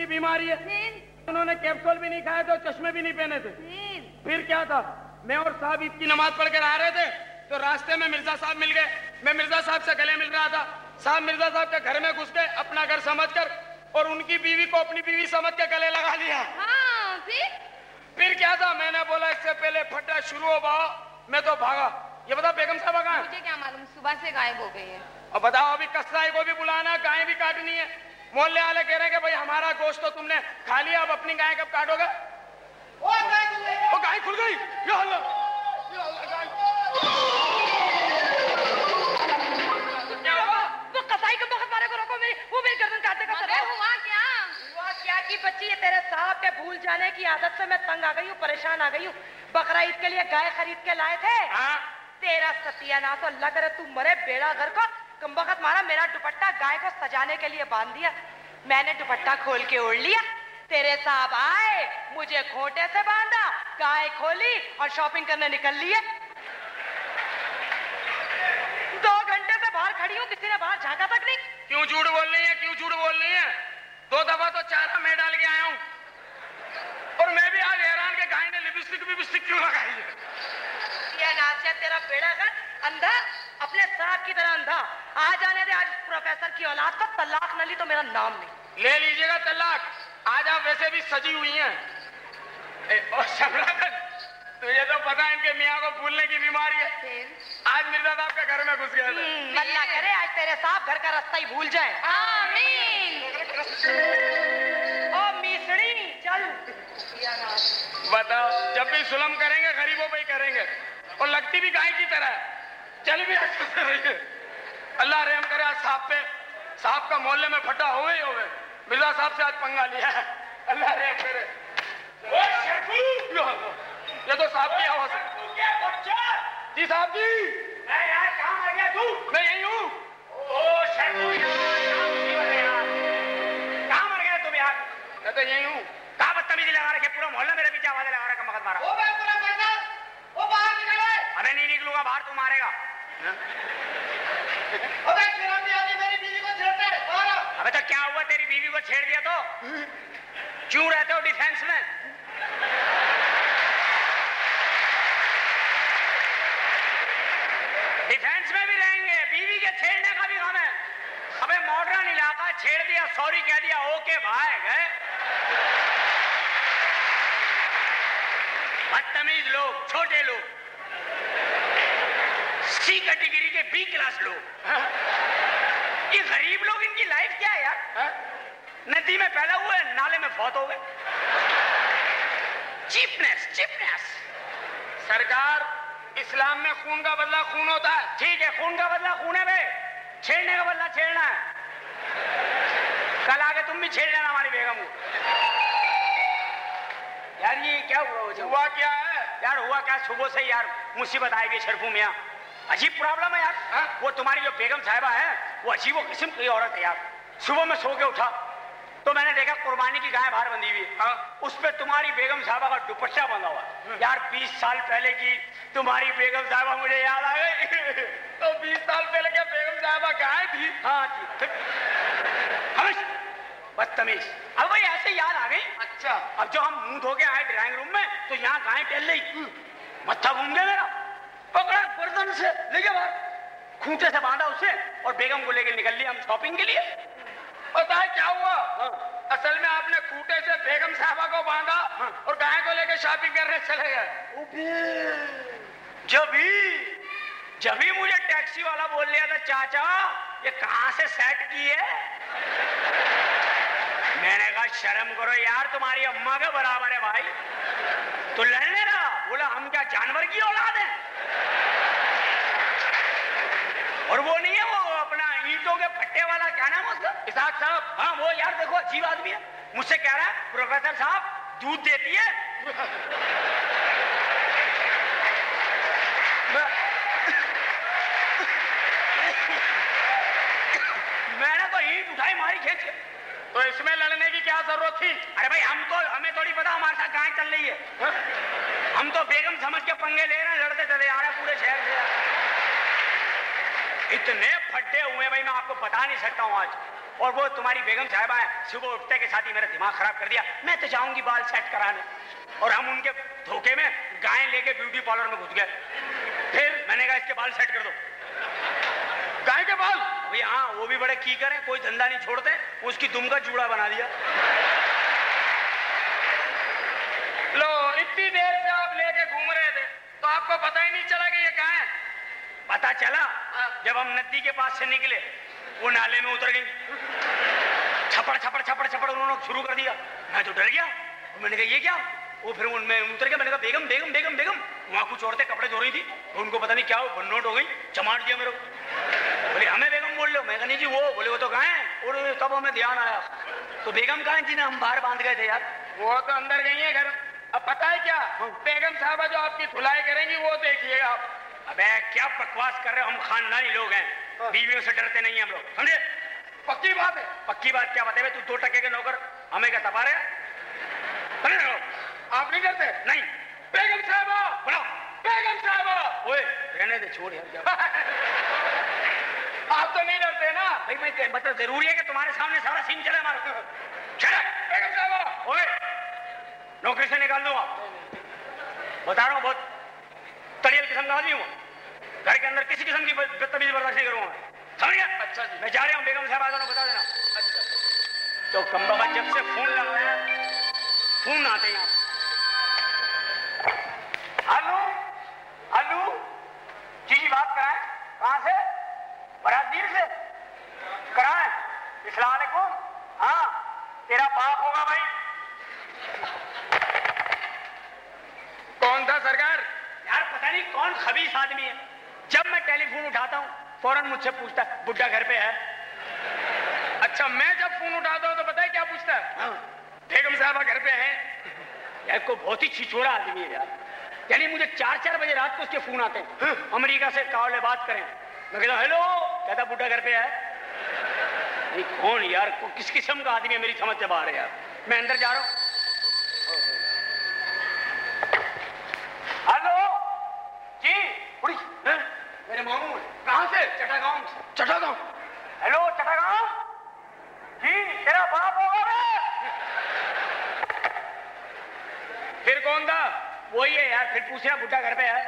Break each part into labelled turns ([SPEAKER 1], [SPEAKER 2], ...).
[SPEAKER 1] की बीमारी है। उन्होंने कैप्सूल भी नहीं खाए थे, चश्मे भी नहीं पहने थे। फिर क्या था, मैं और साहब ईद की नमाज पढ़कर आ रहे थे तो रास्ते में मिर्जा साहब मिल गए। मैं मिर्जा साहब से गले मिल रहा था, साहब मिर्जा साहब के घर में घुस गए अपना घर समझकर और उनकी बीवी को अपनी बीवी समझ के गले लगा लिया।
[SPEAKER 2] हाँ,
[SPEAKER 1] फिर क्या था, मैंने बोला इससे पहले फटा शुरू हो बाबा, मैं तो भागा। ये बताओ बेगम साहब कहाँ है?
[SPEAKER 2] मुझे क्या मालूम, सुबह से गायब हो गई है।
[SPEAKER 1] अब बताओ, अभी कसाई को भी बुलाना, गाय भी काटनी है। मोहल्ले वाले कह रहे हैं कि भाई हमारा गोश्त तो तुमने खा लिया, अब अपनी गाय कब काटोगे? वो गाय खुल गई। या अल्लाह, या अल्लाह, गाय। क्या हुआ?
[SPEAKER 2] वो कसाई को बहुत मारे को रोको, वो मेरी गर्दन काटने का सर। हुआ क्या?
[SPEAKER 3] हुआ क्या की बच्ची, ये तेरे साहब के भूल जाने की आदत से मैं तंग आ गई हूँ, परेशान आ गई हूँ। बकरा ईद के लिए गाय खरीद के लाए थे। तेरा सत्यानाश, अल्लाह करे तू मरे बेड़ा घर को। कमबख्त मारा, मेरा दुपट्टा गाय को सजाने के लिए बांध दिया। मैंने दुपट्टा खोल के ओढ़ लिया, तेरे साहब आए, मुझे खोटे से बांधा, गाय खोली और शॉपिंग करने निकल लिए। 2 घंटे से बाहर खड़ी हूँ, किसी ने बाहर झांका तक नहीं।
[SPEAKER 1] क्यों झूठ बोल रही है, क्यों झूठ बोल रही है? 2 दफा तो चारा मैं डाल के आया हूँ और मैं भी आज हैरान के गाय ने लिपस्टिक क्यों लगाई है?
[SPEAKER 3] नासिया, तेरा बेड़ा कर अंधा, अपने साहब की तरह अंधा। आ जाने दे आज प्रोफेसर की औलाद को, तलाक न ली तो मेरा नाम नहीं।
[SPEAKER 1] ले लीजिएगा तलाक, आज आप वैसे भी सजी हुई हैं। और शमराकन, तुझे तो पता है इनके मियाँ को भूलने की बीमारी है। आज मिर्जा साहब के घर में घुस गए थे।
[SPEAKER 3] अल्लाह करे आज तेरे साहब घर का रास्ता ही भूल जाए।
[SPEAKER 2] आमीन।
[SPEAKER 3] ओ मिसड़ी चल।
[SPEAKER 1] बताओ, जब भी जुल्म करेंगे गरीबों पे ही करेंगे और लगती भी गाय की तरह है। चल भी अच्छा से रहिए। अल्लाह रहम करे आज साहब पे, साहब का मोहल्ले में फटा होवे ही होवे। मिर्जा साहब से आज पंगा लिया है, अल्लाह रहम करे। ये तो साहब की आवाज है। जी साहब जी।
[SPEAKER 4] मैं यार कहाँ मर गया तू?
[SPEAKER 1] मैं यही हूँ।
[SPEAKER 4] कहाँ मर गया तुम यार?
[SPEAKER 1] मैं तो यही हूँ।
[SPEAKER 4] कहाँ बदतमीजी लगा रखे, पूरा मोहल्ला मेरे पीछे आवाजें लगा रखा, मगज मारा।
[SPEAKER 5] वो बाहर निकले।
[SPEAKER 4] अबे नहीं निकलूंगा बाहर, तू मारेगा।
[SPEAKER 5] अबे शर्म नहीं आती, मेरी बीवी को छेड़ते हैं, बाहर आओ।
[SPEAKER 4] अबे तो क्या हुआ, तेरी बीवी को छेड़ दिया तो? क्यों रहते हो डिफेंस में? डिफेंस में भी रहेंगे, बीवी के छेड़ने का भी गम है। अबे मॉडर्न इलाका, छेड़ दिया, सॉरी कह दिया, ओके भाई गए। बदतमीज लोग, छोटे लोग, सी कैटेगरी के बी क्लास लोग। ये गरीब लोग, इनकी लाइफ क्या है यार? नदी में पैदा हुए, नाले में फौत हो गए। चीपनेस।
[SPEAKER 1] सरकार, इस्लाम में खून का बदला खून होता है।
[SPEAKER 4] ठीक है, खून का बदला खून है बे, छेड़ने का बदला छेड़ना है। कल आके तुम भी छेड़ लेना हमारी बेगम को। यार ये क्या
[SPEAKER 1] हुआ क्या है?
[SPEAKER 4] यार हुआ क्या, सुबह से यार मुसीबत आई हुई शरफू मियाँ, अजीब प्रॉब्लम है यार। वो तुम्हारी जो बेगम साहिबा है, वो अजीब व किस्म की औरत है यार। सुबह में सो के उठा तो मैंने देखा कुर्बानी की गाय बाहर बंधी हुई है, उस पे तुम्हारी बेगम साहिबा का दुपट्टा बंधा हुआ। यार 20 साल पहले की तुम्हारी बेगम साहिबा मुझे याद आ गई।
[SPEAKER 1] तो 20 साल पहले क्या बेगम साहिबा गाय थी?
[SPEAKER 4] हाँ थी। बदतमीज, अब भाई ऐसे याद आ गई।
[SPEAKER 1] अच्छा,
[SPEAKER 4] अब जो हम मुंह धो के आए ड्राइंग रूम में तो यहाँ गाय टहल रही, मत्था घूम गया मेरा, पकड़ा गर्दन से ले गया बाहर, खूंटे से बांधा उसे और बेगम को लेकर निकल लिया हम शॉपिंग के लिए।
[SPEAKER 1] पता है क्या हुआ? असल में आपने खूंटे से बेगम साहबा को बांधा और गाय को लेकर शॉपिंग करने चले गए।
[SPEAKER 4] जब भी मुझे टैक्सी वाला बोल लिया था, चाचा ये कहां से सेट की है? मैंने कहा शर्म करो यार, तुम्हारी अम्मा के बराबर है भाई, तो लड़ने रहा। बोला हम क्या जानवर की औलाद है? और वो नहीं है, वो अपना ईंटों के फट्टे वाला, क्या नाम है उसका?
[SPEAKER 1] इसाक साहब।
[SPEAKER 4] हाँ वो यार देखो अजीब आदमी है, मुझसे कह रहा है प्रोफेसर साहब दूध देती है। मैंने तो ईंट उठाई मारी खींच के।
[SPEAKER 1] तो इसमें लड़ने की क्या जरूरत थी?
[SPEAKER 4] अरे भाई हमें थोड़ी पता हमारे साथ गाय चल रही है। हम तो बेगम समझ के पंगे ले रहे हैं, लड़ते चले आ रहे हैं पूरे शहर से। इतने फड्डे हुए भाई मैं आपको बता नहीं सकता हूँ आज। और वो तुम्हारी बेगम साहिबा है, सुबह उठते के साथ ही मेरा दिमाग खराब कर दिया। मैं तो जाऊंगी बाल सेट कराने, और हम उनके धोखे में गाय लेके ब्यूटी पार्लर में घुस गए। फिर मैंने कहा इसके बाल सेट कर दो।
[SPEAKER 1] गाय के बाल?
[SPEAKER 4] भैया हाँ, वो भी बड़े की करें, कोई धंधा नहीं छोड़ते, उसकी दुम का जूड़ा बना दिया।
[SPEAKER 1] लो, इतनी देर से आप लेके घूम रहे थे तो आपको पता ही नहीं चला कि ये कहाँ है?
[SPEAKER 4] पता चला जब हम नदी के पास से निकले, वो नाले में उतर गई। छपड़ छपड़ छपड़ छपड़ उन्होंने शुरू कर दिया। मैं तो डर गया, मैंने कहा ये क्या? वो फिर उनमें उतर गया। मैंने कहा बेगम बेगम बेगम बेगम। वहां कुछ औरतें कपड़े धो रही थी, तो उनको पता नहीं क्या भनोट हो गई, चमाट दिया मेरे को। बोले हमें बेगम बोल लो। मैं कहा नहीं जी वो। बोले वो तो कहाँ है? और तब हमें ध्यान आया तो बेगम कहाँ जी, हम बाहर बांध गए थे यार।
[SPEAKER 1] वो तो अंदर गई है घर। अब पता है क्या, बेगम साहबा जो आपकी धुलाई करेंगी वो देखिएगा आप।
[SPEAKER 4] अबे क्या बकवास कर रहे हो, हम खानदानी लोग हैं, बीवियों से डरते नहीं हम लोग, समझे?
[SPEAKER 1] पक्की बात है।
[SPEAKER 4] पक्की बात क्या बताए? तू 2 टके के नौकर, हमें क्या तपा रहे?
[SPEAKER 1] आप नहीं डरते?
[SPEAKER 4] नहीं।
[SPEAKER 1] बेगम साहबा
[SPEAKER 4] बोलो।
[SPEAKER 1] बेगम साहबा।
[SPEAKER 4] ओए रहने दे, छोड़ यार।
[SPEAKER 1] आप तो नहीं डरते ना?
[SPEAKER 4] भाई मैं मतलब जरूरी है कि तुम्हारे सामने सारा सीन चले हमारा।
[SPEAKER 1] बेगम साहबा।
[SPEAKER 4] ओए नौकरी से निकाल दूंगा, बता रहा हूँ, बहुत तड़ियल किस्म का आदमी हूँ। घर के अंदर किसी किस्म की बदतमीजी बर्दाश्त नहीं करूंगा, समझ गया?
[SPEAKER 1] अच्छा जी।
[SPEAKER 4] मैं जा रहा हूँ, बेगम साहब आगे बता देना। अच्छा। तो कम बाबा जब से फोन लगाया, फोन आते हैं। हेलो हेलो जी, बात कराएं? कहाँ से? बरादीर से कराएं? अस्सलाम वालेकुम। हाँ तेरा बाप होगा भाई।
[SPEAKER 1] कौन था सरकार?
[SPEAKER 4] यार पता नहीं कौन खबीस आदमी है, जब मैं टेलीफोन उठाता हूँ फौरन मुझसे पूछता है बुड्ढा घर पे है।
[SPEAKER 1] अच्छा, मैं जब फोन उठाता हूँ तो पता है क्या पूछता है?
[SPEAKER 4] हाँ।
[SPEAKER 1] बेगम साहबा घर पे हैं?
[SPEAKER 4] यार को बहुत ही छिछोरा आदमी है यार। यानी मुझे 4-4 बजे रात को उसके फोन आते हैं, अमेरिका से कॉल बात करें। मैं कहता हेलो, कहता बुड्ढा घर पे है। नहीं कौन यार, किस किस्म का आदमी है, मेरी समझ से बाहर है यार। मैं अंदर जा रहा हूँ। हेलो जी, उड़ी
[SPEAKER 1] मेरे मामू।
[SPEAKER 4] कहाँ से? चटागांव।
[SPEAKER 1] चटागांव?
[SPEAKER 4] हेलो चटागांव जी, तेरा बाप होगा।
[SPEAKER 1] फिर कौन था?
[SPEAKER 4] वही है यार। फिर पूछ रहा बुड्ढा घर पे है।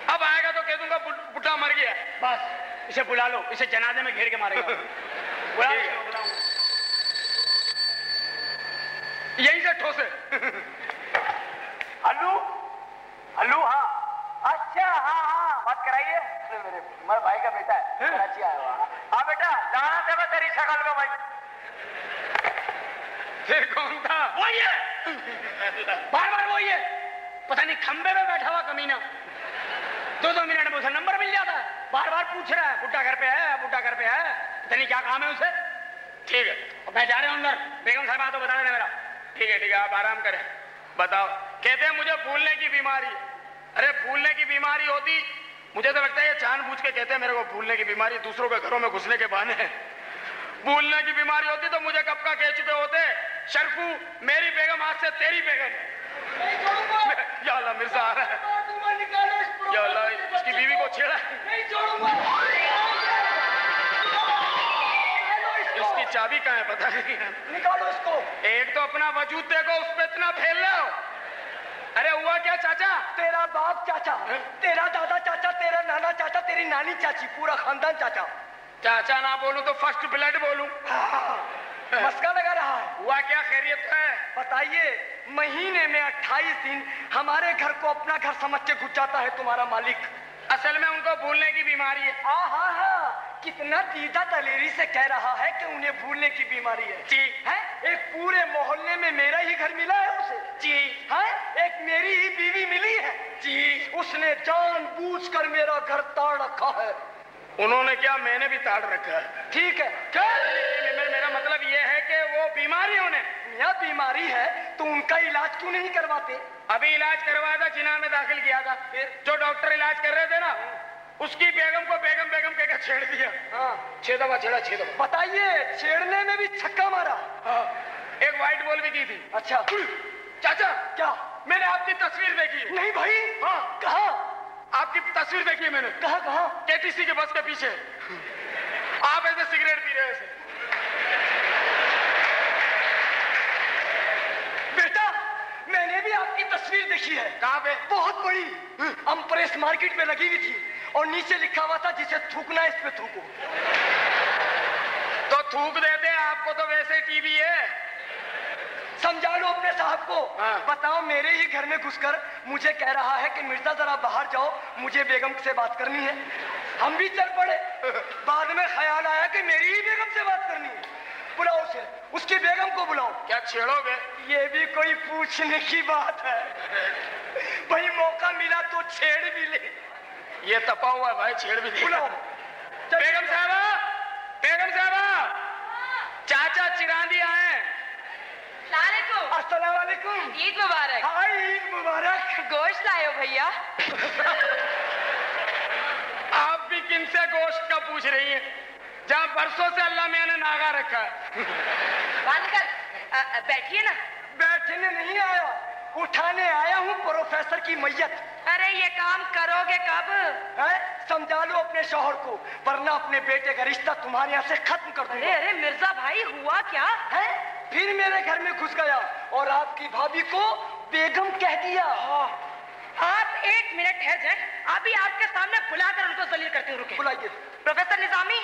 [SPEAKER 1] अब आएगा तो कह दूंगा बुड्ढा मर गया।
[SPEAKER 4] बस इसे बुला लो, इसे जनाजे में घेर के मारेगा। बुला लो।
[SPEAKER 1] यहीं से ठोसे।
[SPEAKER 4] हल्लू हल्लू। हाँ अच्छा, हाँ हाँ बात कराइए। मेरे भाई का बेटा है, कराची आया हुआ। हाँ बेटा, जाना देगा तेरी शक्ल को भाई।
[SPEAKER 1] फिर कौन था?
[SPEAKER 4] वही है, बार बार वही है। पता नहीं खंबे में बैठा हुआ कमीना, 2-2 मिनट में उसे नंबर मिल जाता है, बार बार पूछ रहा है बुड्ढा घर पे है, बुड्ढा घर पे है। पता नहीं क्या काम है उसे।
[SPEAKER 1] ठीक है,
[SPEAKER 4] मैं जा रहा हूँ अंदर। बेगम साहब तो बता देना मेरा।
[SPEAKER 1] ठीक है, ठीक है, आप आराम करें। बताओ, कहते हैं मुझे भूलने की बीमारी है। अरे भूलने की बीमारी होती, मुझे तो लगता है ये जानबूझ के कहते हैं मेरे को भूलने की बीमारी, दूसरों के घरों में घुसने के बहाने है। भूलने की बीमारी होती तो मुझे कब का कह चुके होते, शर्फू मेरी बेगम आज से तेरी बेगम। या अल्लाह, मिर्जा आ रहा है। या अल्लाह, इसकी बीवी को छेड़ा। इसकी चाबी कहाँ है पता नहीं।
[SPEAKER 4] निकालो इसको।
[SPEAKER 1] एक तो अपना वजूद देखो, उस पे इतना फैल रहे हो। अरे हुआ क्या चाचा?
[SPEAKER 6] तेरा बाप चाचा, तेरा दादा चाचा, तेरा नाना चाचा, तेरी नानी चाची, पूरा खानदान चाचा।
[SPEAKER 1] चाचा ना बोलूं तो फर्स्ट ब्लड बोलूं।
[SPEAKER 6] मस्का लगा रहा है।
[SPEAKER 1] हुआ क्या, खैरियत है?
[SPEAKER 6] बताइए, महीने में 28 दिन हमारे घर को अपना घर समझ के घुस जाता है तुम्हारा मालिक।
[SPEAKER 1] असल में उनको भूलने की बीमारी है।
[SPEAKER 6] हाँ, कितना दीदा दलेरी से कह रहा है कि उन्हें भूलने की बीमारी है।
[SPEAKER 1] जी
[SPEAKER 6] है, एक पूरे मोहल्ले में मेरा ही घर मिला है उसे।
[SPEAKER 1] जी
[SPEAKER 6] है, एक मेरी ही बीवी मिली है।
[SPEAKER 1] जी,
[SPEAKER 6] उसने जानबूझकर मेरा घर ताड़ रखा है।
[SPEAKER 1] उन्होंने क्या, मैंने भी ताड़ रखा है।
[SPEAKER 6] ठीक है, क्या?
[SPEAKER 1] मेरा मतलब ये है कि वो बीमारी उन्हें,
[SPEAKER 6] यह बीमारी है तो उनका इलाज क्यों नहीं करवाते?
[SPEAKER 1] अभी इलाज करवाया था, जिना में दाखिल किया था। फिर जो डॉक्टर इलाज कर रहे थे ना, उसकी बेगम को बेगम बेगम कहकर छेड़ दिया।
[SPEAKER 6] हाँ,
[SPEAKER 1] 6 दफा छेड़ा, 6 दफा।
[SPEAKER 6] बताइए, छेड़ने में भी छक्का मारा?
[SPEAKER 1] हाँ, एक व्हाइट बॉल भी की थी।
[SPEAKER 6] अच्छा
[SPEAKER 1] चाचा,
[SPEAKER 6] क्या?
[SPEAKER 1] मैंने आपकी तस्वीर देखी है।
[SPEAKER 6] नहीं भाई।
[SPEAKER 1] हाँ,
[SPEAKER 6] कहाँ?
[SPEAKER 1] आपकी तस्वीर देखी है मैंने।
[SPEAKER 6] कहाँ?
[SPEAKER 1] केटीसी के बस के पीछे आप ऐसे सिगरेट पी रहे थे।
[SPEAKER 6] आपकी तस्वीर देखी है।
[SPEAKER 1] कहाँ पे?
[SPEAKER 6] बहुत बड़ी अम्प्रेस मार्केट में लगी हुई थी और नीचे लिखा हुआ था जिसे थूकना इस पे थूको।
[SPEAKER 1] तो थूक देते, आपको तो वैसे टीवी है।
[SPEAKER 6] समझा लो अपने साहब को। बताओ, मेरे ही घर में घुसकर मुझे कह रहा है कि मिर्जा जरा बाहर जाओ, मुझे बेगम से बात करनी है। हम भी चल पड़े। बाद में ख्याल आया कि मेरी ही बेगम से बात करनी है। बुलाओ उसे, उसकी बेगम को बुलाओ।
[SPEAKER 1] क्या छेड़ोगे?
[SPEAKER 6] ये भी कोई पूछने की बात है? भाई मौका मिला तो छेड़ भी ले।
[SPEAKER 1] ये तपा हुआ है भाई, छेड़ भी ले।
[SPEAKER 6] बुलाओ।
[SPEAKER 1] बेगम साहबा, बेगम साहबा, चाचा चिरांदी आए।
[SPEAKER 6] अस्सलाम वालेकुम।
[SPEAKER 3] ईद मुबारक।
[SPEAKER 6] हाँ, ईद मुबारक।
[SPEAKER 3] गोश्त लाए हो भैया?
[SPEAKER 1] आप भी किनसे गोश्त का पूछ रही हैं, जहाँ बरसों से अल्लाह मैंने नागा रखा है।
[SPEAKER 3] बंद कर, बैठिए ना।
[SPEAKER 6] बैठने नहीं आया, उठाने आया हूँ प्रोफेसर की मैयत।
[SPEAKER 3] अरे ये काम करोगे कब?
[SPEAKER 6] है? समझा लो अपने शौहर को, वरना अपने बेटे का रिश्ता तुम्हारे यहाँ से खत्म कर दूंगा।
[SPEAKER 3] अरे अरे मिर्जा भाई, हुआ क्या
[SPEAKER 6] है? फिर मेरे घर में घुस गया और आपकी भाभी को बेगम कह दिया।
[SPEAKER 3] आप 1 मिनट ठहर जाए, अभी आपके सामने बुलाकर उनको जलील करते हुए रुके।
[SPEAKER 6] बुलाइए।
[SPEAKER 3] Professor Nizami,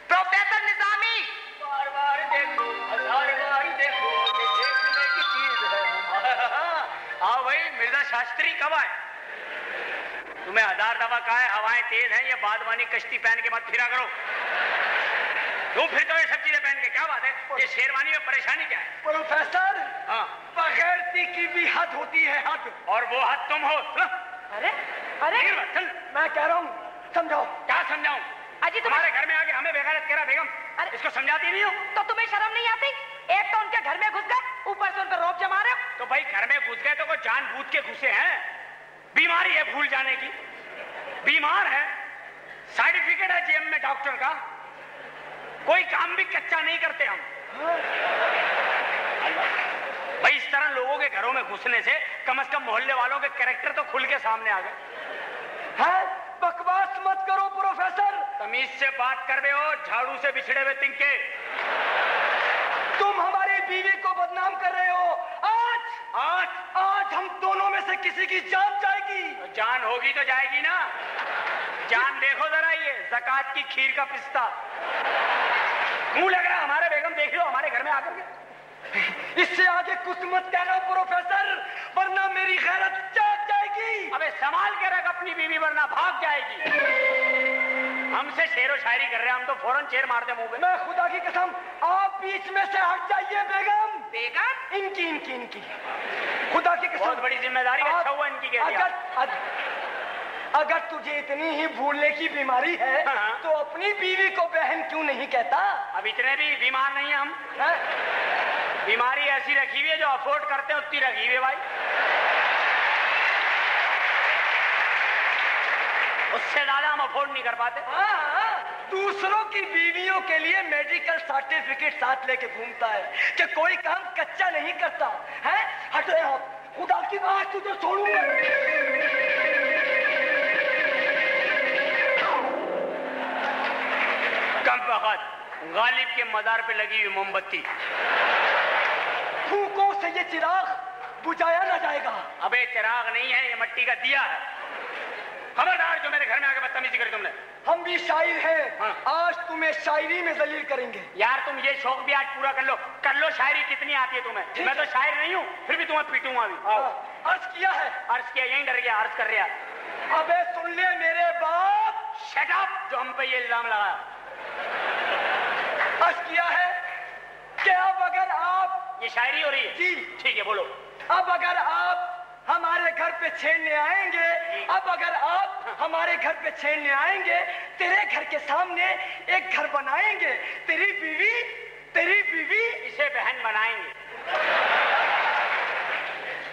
[SPEAKER 3] professor Nizami.
[SPEAKER 4] बार बार देखो, हजार बार देखो, ये देखने की चीज है। आओ भाई, मिर्जा शास्त्री कब आए? तुम्हें 1000 दफा कहा है हवाएं तेज हैं, ये बादवानी कश्ती पहन के मत फिरा करो। तुम फिर तो ये सब चीजें पहन के, क्या बात है? ये शेरवानी में परेशानी क्या है?
[SPEAKER 6] प्रोफेसर,
[SPEAKER 4] हाँ,
[SPEAKER 6] बगैरती की भी हद होती है, हद।
[SPEAKER 4] और वो हद तुम हो।
[SPEAKER 3] अरे अरे
[SPEAKER 4] चल,
[SPEAKER 6] मैं कह रहा हूँ, समझाओ।
[SPEAKER 4] क्या समझाऊं?
[SPEAKER 3] अजी
[SPEAKER 4] तुम्हारे घर में आके हमें बेगैरत कह रहा बेगम।
[SPEAKER 3] अरे
[SPEAKER 4] इसको समझाती नहीं हो?
[SPEAKER 3] तो तुम्हें शर्म नहीं आती? एक तो उनके घर में घुस गए, ऊपर से उन पर रौब जमा रहे हो।
[SPEAKER 4] तो भाई घर में घुस गए तो कोई जानबूझ के घुसे हैं? बीमारी है भूल जाने की, बीमार है, सर्टिफिकेट है जेब में डॉक्टर का, कोई काम भी कच्चा नहीं करते हम। भाई इस तरह लोगों के घरों में घुसने से कम से कम मोहल्ले वालों के कैरेक्टर तो खुल के सामने आ गए।
[SPEAKER 6] है? बकवास मत करो प्रोफेसर।
[SPEAKER 4] तमीज से बात कर रहे हो, झाड़ू से बिछड़े हुए तिनके।
[SPEAKER 6] तुम हमारी बीवी को बदनाम कर रहे हो। आज
[SPEAKER 4] आज
[SPEAKER 6] आज हम दोनों में से किसी की जान जाएगी।
[SPEAKER 4] तो जान होगी तो जाएगी ना। जान देखो जरा, ये ज़कात की खीर का पिस्ता मुंह लग रहा हमारे बेगम, देख लो हमारे घर में आकर के।
[SPEAKER 6] इससे आगे कुछ मत कहना प्रोफेसर, वरना मेरी गैरत जाग जाएगी।
[SPEAKER 4] अबे संभाल के रख अपनी बीवी, वरना भाग जाएगी। हमसे शेरो शायरी कर रहे हैं, हम तो फौरन चेर मारते मुंह पे।
[SPEAKER 6] मैं खुदा की कसम, आप बीच में से हट जाइए बेगम।
[SPEAKER 3] बेगम?
[SPEAKER 6] इनकी इनकी इनकी खुदा की कसम।
[SPEAKER 4] बहुत बड़ी जिम्मेदारी, अच्छा हुआ इनकी कह दिया।
[SPEAKER 6] अगर तुझे इतनी ही भूलने की बीमारी है,
[SPEAKER 4] हाँ।
[SPEAKER 6] तो अपनी बीवी को बहन क्यों नहीं कहता?
[SPEAKER 4] अब इतने भी बीमार नहीं है हम।
[SPEAKER 6] है?
[SPEAKER 4] बीमारी ऐसी रखी हुई है जो अफोर्ड करते हैं उतनी रखी हुई है भाई। उससे ज्यादा हम अफोर्ड नहीं कर पाते।
[SPEAKER 6] हाँ, दूसरों की बीवियों के लिए मेडिकल सर्टिफिकेट साथ लेके घूमता है कि कोई काम कच्चा नहीं करता है। हटे आप, खुदा की बात तुझे छोड़ूंगा।
[SPEAKER 4] कम वक्त गालिब के मजार पे लगी हुई मोमबत्ती,
[SPEAKER 6] फूकों से ये चिराग बुझाया ना जाएगा।
[SPEAKER 4] अबे चिराग नहीं है, ये मिट्टी का दिया है। खबरदार जो मेरे घर में आके बदतमीजी करी तुमने।
[SPEAKER 6] हम भी शायर हैं।
[SPEAKER 4] हाँ।
[SPEAKER 6] आज तुम्हें शायरी में जलील करेंगे।
[SPEAKER 4] यार तुम ये शौक भी आज पूरा कर लो शायरी कितनी आती है तुम्हें। मैं तो शायर नहीं हूँ, फिर भी तुम्हें पीटूंगा अभी।
[SPEAKER 6] अर्ज किया है।
[SPEAKER 4] अर्ज किया, यहीं डर गया, अर्ज कर रहा।
[SPEAKER 6] अबे सुन ले मेरे बाप,
[SPEAKER 4] शट अप, जो हम पे ये इल्जाम लगाया।
[SPEAKER 6] अर्ज किया है कि अब अगर आप,
[SPEAKER 4] ये शायरी हो रही है?
[SPEAKER 6] जी
[SPEAKER 4] ठीक है, बोलो।
[SPEAKER 6] अब अगर आप हमारे घर पे छेड़ने आएंगे, अब अगर आप हमारे घर पे छेड़ने आएंगे, तेरे घर के सामने एक घर बनाएंगे। तेरी बीवी
[SPEAKER 4] इसे बहन बनाएंगे।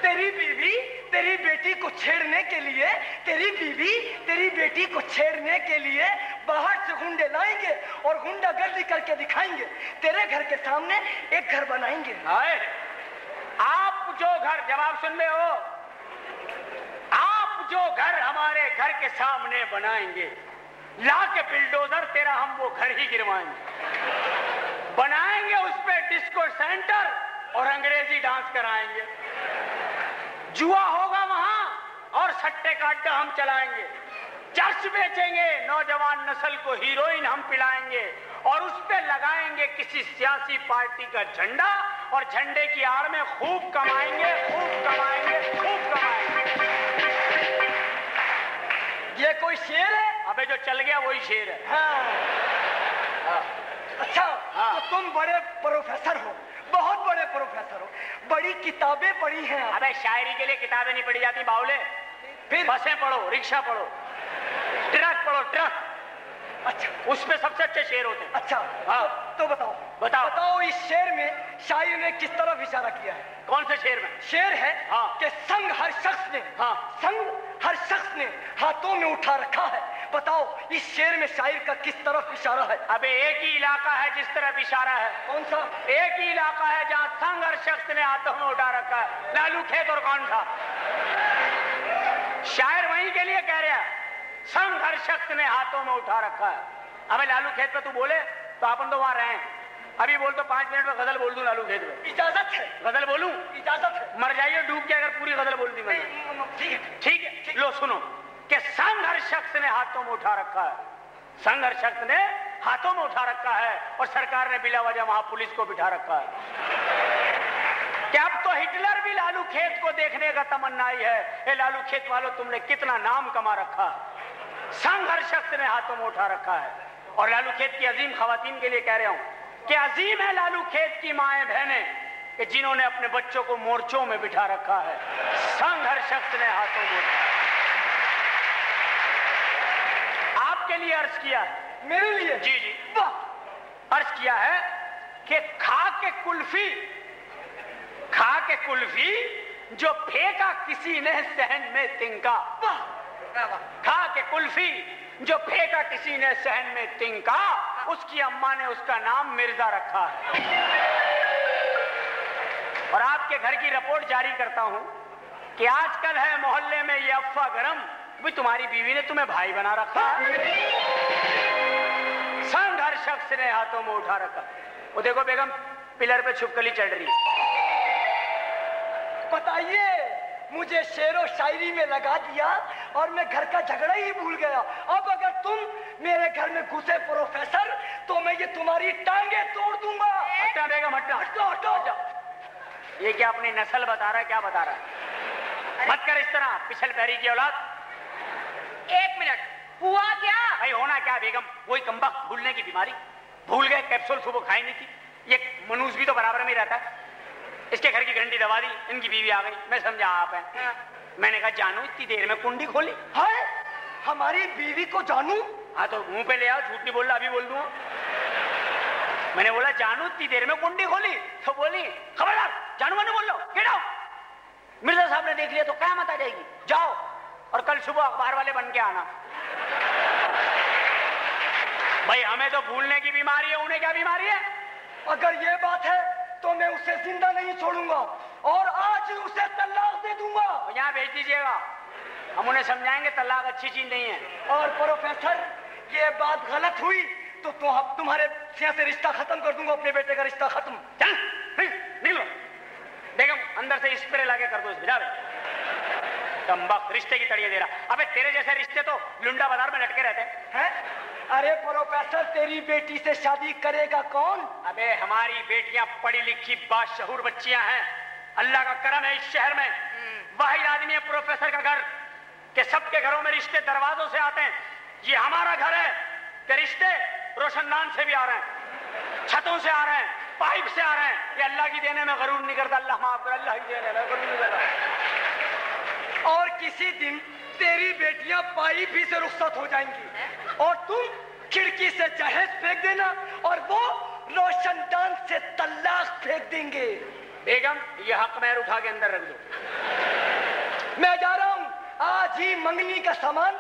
[SPEAKER 6] तेरी बीवी तेरी बेटी को छेड़ने के लिए, तेरी बीवी तेरी बेटी को छेड़ने के लिए बाहर से गुंडे लाएंगे और गुंडागर्दी करके दिखाएंगे। तेरे घर के सामने एक घर बनाएंगे।
[SPEAKER 4] आप जो घर, जवाब सुन रहे हो, आप जो घर हमारे घर के सामने बनाएंगे, ला के बिल्डोजर तेरा हम वो घर ही गिरवाएंगे। बनाएंगे उस पे डिस्को सेंटर और अंग्रेजी डांस कराएंगे। जुआ होगा वहां और सट्टे का अड्डा हम चलाएंगे, चर्च बेचेंगे, नौजवान नस्ल को हीरोइन हम पिलाएंगे और उस पे लगाएंगे किसी सियासी पार्टी का झंडा और झंडे की आड़ में खूब कमाएंगे, खूब कमाएंगे, खूब कमाएंगे।
[SPEAKER 6] ये कोई शेर है?
[SPEAKER 4] अबे जो चल गया वही शेर है।
[SPEAKER 6] हाँ। अच्छा, तो तुम बड़े प्रोफेसर हो, बहुत बड़े प्रोफेसर हो, बड़ी किताबें पढ़ी हैं।
[SPEAKER 4] अबे शायरी के लिए किताबें नहीं पढ़ी जाती बावले,
[SPEAKER 6] फिर
[SPEAKER 4] बसें पढ़ो, रिक्शा पढ़ो, ट्रक पढ़ो, ट्रक।
[SPEAKER 6] अच्छा,
[SPEAKER 4] उसमें सबसे अच्छे शेर होते हैं।
[SPEAKER 6] अच्छा,
[SPEAKER 4] हाँ।
[SPEAKER 6] तो बताओ बताओ इस शेर में शायर ने किस तरफ इशारा किया है?
[SPEAKER 4] कौन से शेर में?
[SPEAKER 6] शेर है
[SPEAKER 4] हाँ।
[SPEAKER 6] कि संग हर शख्स ने,
[SPEAKER 4] हाँ।
[SPEAKER 6] संग हर शख्स ने हाथों में उठा रखा है। बताओ इस शेर में शायर का किस तरफ इशारा है?
[SPEAKER 4] अबे एक ही इलाका है जिस तरफ इशारा है।
[SPEAKER 6] कौन सा?
[SPEAKER 4] एक ही इलाका है जहाँ संग हर शख्स ने हाथों में उठा रखा है, लालू खेत। और कौन सा? शायर वहीं के लिए कह रहा है, संग हर शख्स ने हाथों में उठा रखा है। अबे लालू खेत पे तू बोले तो अपन तो वहां रहे। अभी बोल तो 5 मिनट में गजल बोल दूं लालू खेत में।
[SPEAKER 6] इजाजत है?
[SPEAKER 4] गजल बोलूं?
[SPEAKER 6] इजाजत है।
[SPEAKER 4] मर जाइए डूब के अगर पूरी गजल बोल दी मैं।
[SPEAKER 6] ठीक है,
[SPEAKER 4] ठीक है, लो सुनो कि संग हर शख्स ने हाथों में उठा रखा है, संग हर शख्स ने हाथों में उठा रखा है और सरकार ने बिला वजह वहां पुलिस को बिठा रखा है। कि अब तो हिटलर भी लालू खेत को देखने का तमन्ना ही है। ए लालू खेत वालों, तुमने कितना नाम कमा रखा है। संग हर शख्स ने हाथों में उठा रखा है। और लालू खेत की अजीम खवातीन के लिए कह रहा हूं कि अजीम है लालू खेत की माएं बहनें कि जिन्होंने अपने बच्चों को मोर्चों में बिठा रखा है। संग हर शख्स ने हाथों में आपके लिए अर्ज किया है।
[SPEAKER 6] मेरे लिए?
[SPEAKER 4] जी जी, अर्ज किया है कि खा के कुल्फी जो फेंका किसी ने सहन में तिनका। खा के कुल्फी जो फेंका किसी ने सहन में तिनका, उसकी अम्मा ने उसका नाम मिर्जा रखा है। और आपके घर की रिपोर्ट जारी करता हूं कि आजकल है मोहल्ले में ये अफवाह गरम भी तुम्हारी बीवी ने तुम्हें भाई बना रखा है। संग हर शख्स ने हाथों में उठा रखा। वो देखो बेगम पिलर पे छुपकली चढ़ रही है।
[SPEAKER 6] बताइए, मुझे शेरो शायरी में लगा दिया और मैं घर का झगड़ा ही भूल गया। अब अगर तुम मेरे घर में घुसे प्रोफेसर, तो मैं ये तुम्हारी टांगे तोड़ दूंगा।
[SPEAKER 4] हटा बेगम, हटा।
[SPEAKER 6] हटो हटो।
[SPEAKER 4] ये क्या अपनी नस्ल बता रहा है? क्या बता रहा है? मत कर इस तरह, पिछल पैरी की औलाद।
[SPEAKER 3] 1 मिनट, हुआ क्या?
[SPEAKER 4] भाई होना क्या बेगम, वही कमबख्त भूलने की बीमारी। भूल गए कैप्सूल सुबह खाई नहीं थी। ये मनूस भी तो बराबर में ही रहता है। इसके घर की घंटी दबा दी, इनकी बीवी आ गई। मैं समझा आप हैं। मैंने कहा जानू इतनी देर में कुंडी खोली
[SPEAKER 6] है? हमारी बीवी को जानू?
[SPEAKER 4] हाँ तो मुंह पे ले आओ, झूठ नहीं बोल रहा, अभी बोल दूंगा। मैंने बोला जानू इतनी देर में कुंडी खोली, तो बोली खबरदार जानू मनु बोल लो, गेट आउट। मिर्जा साहब ने देख लिया तो क़यामत आ जाएगी, जाओ और कल सुबह अखबार वाले बन के आना। भाई हमें तो भूलने की बीमारी है, उन्हें क्या बीमारी है?
[SPEAKER 6] अगर ये बात है तो मैं उसे जिंदा नहीं छोड़ूंगा और आज ही उसे तलाक दे दूंगा।
[SPEAKER 4] यहाँ भेज दीजिएगा, हम उन्हें समझाएंगे तलाक अच्छी चीज नहीं है।
[SPEAKER 6] और प्रोफेसर, ये बात गलत हुई तो तुम्हारे से रिश्ता खत्म कर दूंगा, अपने बेटे का रिश्ता खत्म।
[SPEAKER 4] चल निकलो। बेगम अंदर से स्प्रे लाके कर दो इस बिजा। कमबख्त रिश्ते की तड़िए दे रहा। अबे तेरे जैसे रिश्ते तो लुंडा बाजार में लटके रहते हैं।
[SPEAKER 6] अरे प्रोफेसर, तेरी बेटी से शादी करेगा कौन?
[SPEAKER 4] अबे हमारी बेटियां पढ़ी लिखी बाशऊर बच्चियां हैं। अल्लाह का करम है इस शहर में वाहिद आदमी है प्रोफेसर का घर कि सबके घरों में रिश्ते दरवाजों से आते हैं। ये हमारा घर है कि रिश्ते रोशनदान से भी आ रहे हैं, छतों से आ रहे हैं, पाइप से आ रहे हैं। ये अल्लाह की देने में गरूर नहीं करता। अल्लाह माफ कर, अल्लाह की देने में गरूर नहीं करता।
[SPEAKER 6] और किसी दिन तेरी बेटियां पाइप ही से रुखसत हो जाएंगी और तुम खिड़की से जहेज फेंक देना और वो रोशनदान से तलाक फेंक देंगे।
[SPEAKER 4] बेगम ये हक महर उठा के अंदर रख दो।
[SPEAKER 6] मैं जा रहा हूं, आज ही मंगनी का सामान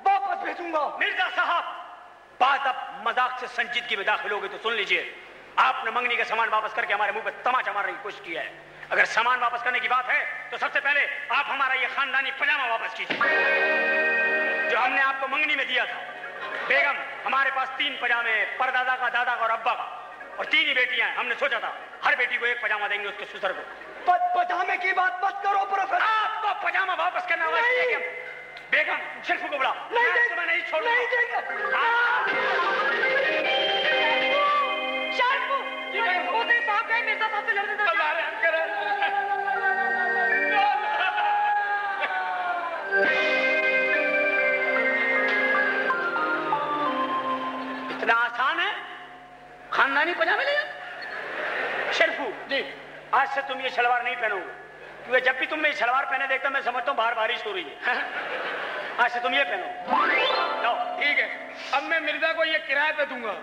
[SPEAKER 6] वापस भेजूंगा।
[SPEAKER 4] मिर्जा साहब, बात अब मजाक से संजीदगी में दाखिल होगी तो सुन लीजिए। आपने मंगनी का सामान वापस करके हमारे मुंह पे तमाचा मारने की कोशिश की है। अगर सामान वापस करने की बात है तो सबसे पहले आप हमारा ये खानदानी पजामा वापस कीजिए जो हमने आपको मंगनी में दिया था। बेगम, हमारे पास 3 पजामे, परदादा का, दादा का और अब्बा का, और 3 ही बेटियां हैं। हमने सोचा था हर बेटी को एक पजामा देंगे उसके ससुर को।
[SPEAKER 6] पजामे की बात मत करो प्रोफेसर।
[SPEAKER 4] आपको पजामा वापस करना होगा। बेगम शर्फू को बुलाओ। नहीं छोड़ूंगा।
[SPEAKER 3] शर्फू, उसे साहब गए मिर्जा साहब से लड़ने दो।
[SPEAKER 4] इतना आसान है खानदानी पजामे ले जाओ। शर्फू जी, आज से तुम ये शलवार नहीं पहनोगे, क्योंकि जब भी तुम ये शलवार पहने देखता मैं समझता हूँ बाहर बारिश हो रही है। आज से तुम ये पहनो। जाओ।
[SPEAKER 1] ठीक है, अब मैं मिर्जा को ये किराए पे दूंगा।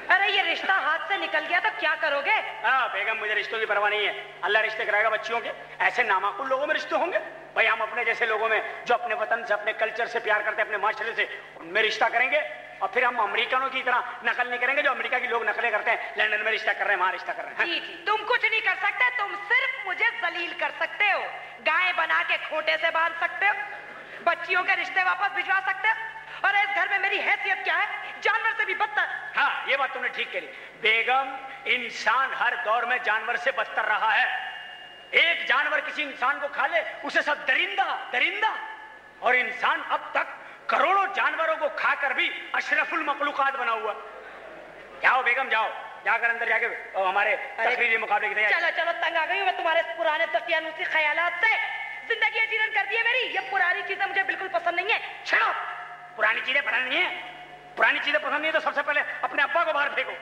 [SPEAKER 3] अरे ये रिश्ता हाथ से निकल गया तो क्या करोगे?
[SPEAKER 4] हाँ बेगम, मुझे रिश्तों की परवाह नहीं है। अल्लाह रिश्ते कराएगा बच्चियों के। ऐसे नामाकुल लोगों में रिश्ते होंगे भाई। हम अपने जैसे लोगों में जो अपने वतन से, अपने कल्चर से प्यार करते हैं, अपने माशरे से, उनमें रिश्ता करेंगे। और फिर हम अमेरिकनों की तरह नकल नहीं करेंगे जो अमेरिका के लोग नकलें करते हैं। लंदन में रिश्ता कर रहे हैं, वहां रिश्ता कर रहे हैं।
[SPEAKER 3] जी जी, तुम कुछ नहीं कर सकते, तुम सिर्फ मुझे जलील कर सकते हो। गाय बना के खूंटे से बांध सकते हो, बच्चियों के रिश्ते वापस भिजवा सकते हो, और इस घर में मेरी हैसियत क्या है? जानवर से भी बदतर।
[SPEAKER 4] हाँ, ये बात तुमने ठीक कही बेगम। इंसान हर दौर में जानवर से बदतर रहा है। एक जानवर किसी इंसान को खा ले, उसे सब दरिंदा दरिंदा। और इंसान अब तक करोड़ों जानवरों को खाकर भी अशरफुल मखलूकात बना हुआ। जाओ बेगम, जाओ, जाकर अंदर जाके हमारे तकरीरी मुकाबले की तैयारी।
[SPEAKER 3] चलो चलो, तंग आ गई हूँ मैं तुम्हारे पुराने तकियानूसी ख्यालात से। जिंदगी अजीरन कर दी है मेरी। ये पुरानी चीजें मुझे बिल्कुल पसंद नहीं है।
[SPEAKER 4] छोड़ो, पुरानी चीजें पसंद नहीं है। पुरानी चीजें पसंद नहीं है तो सबसे पहले अपने अब्बा को बाहर फेंको।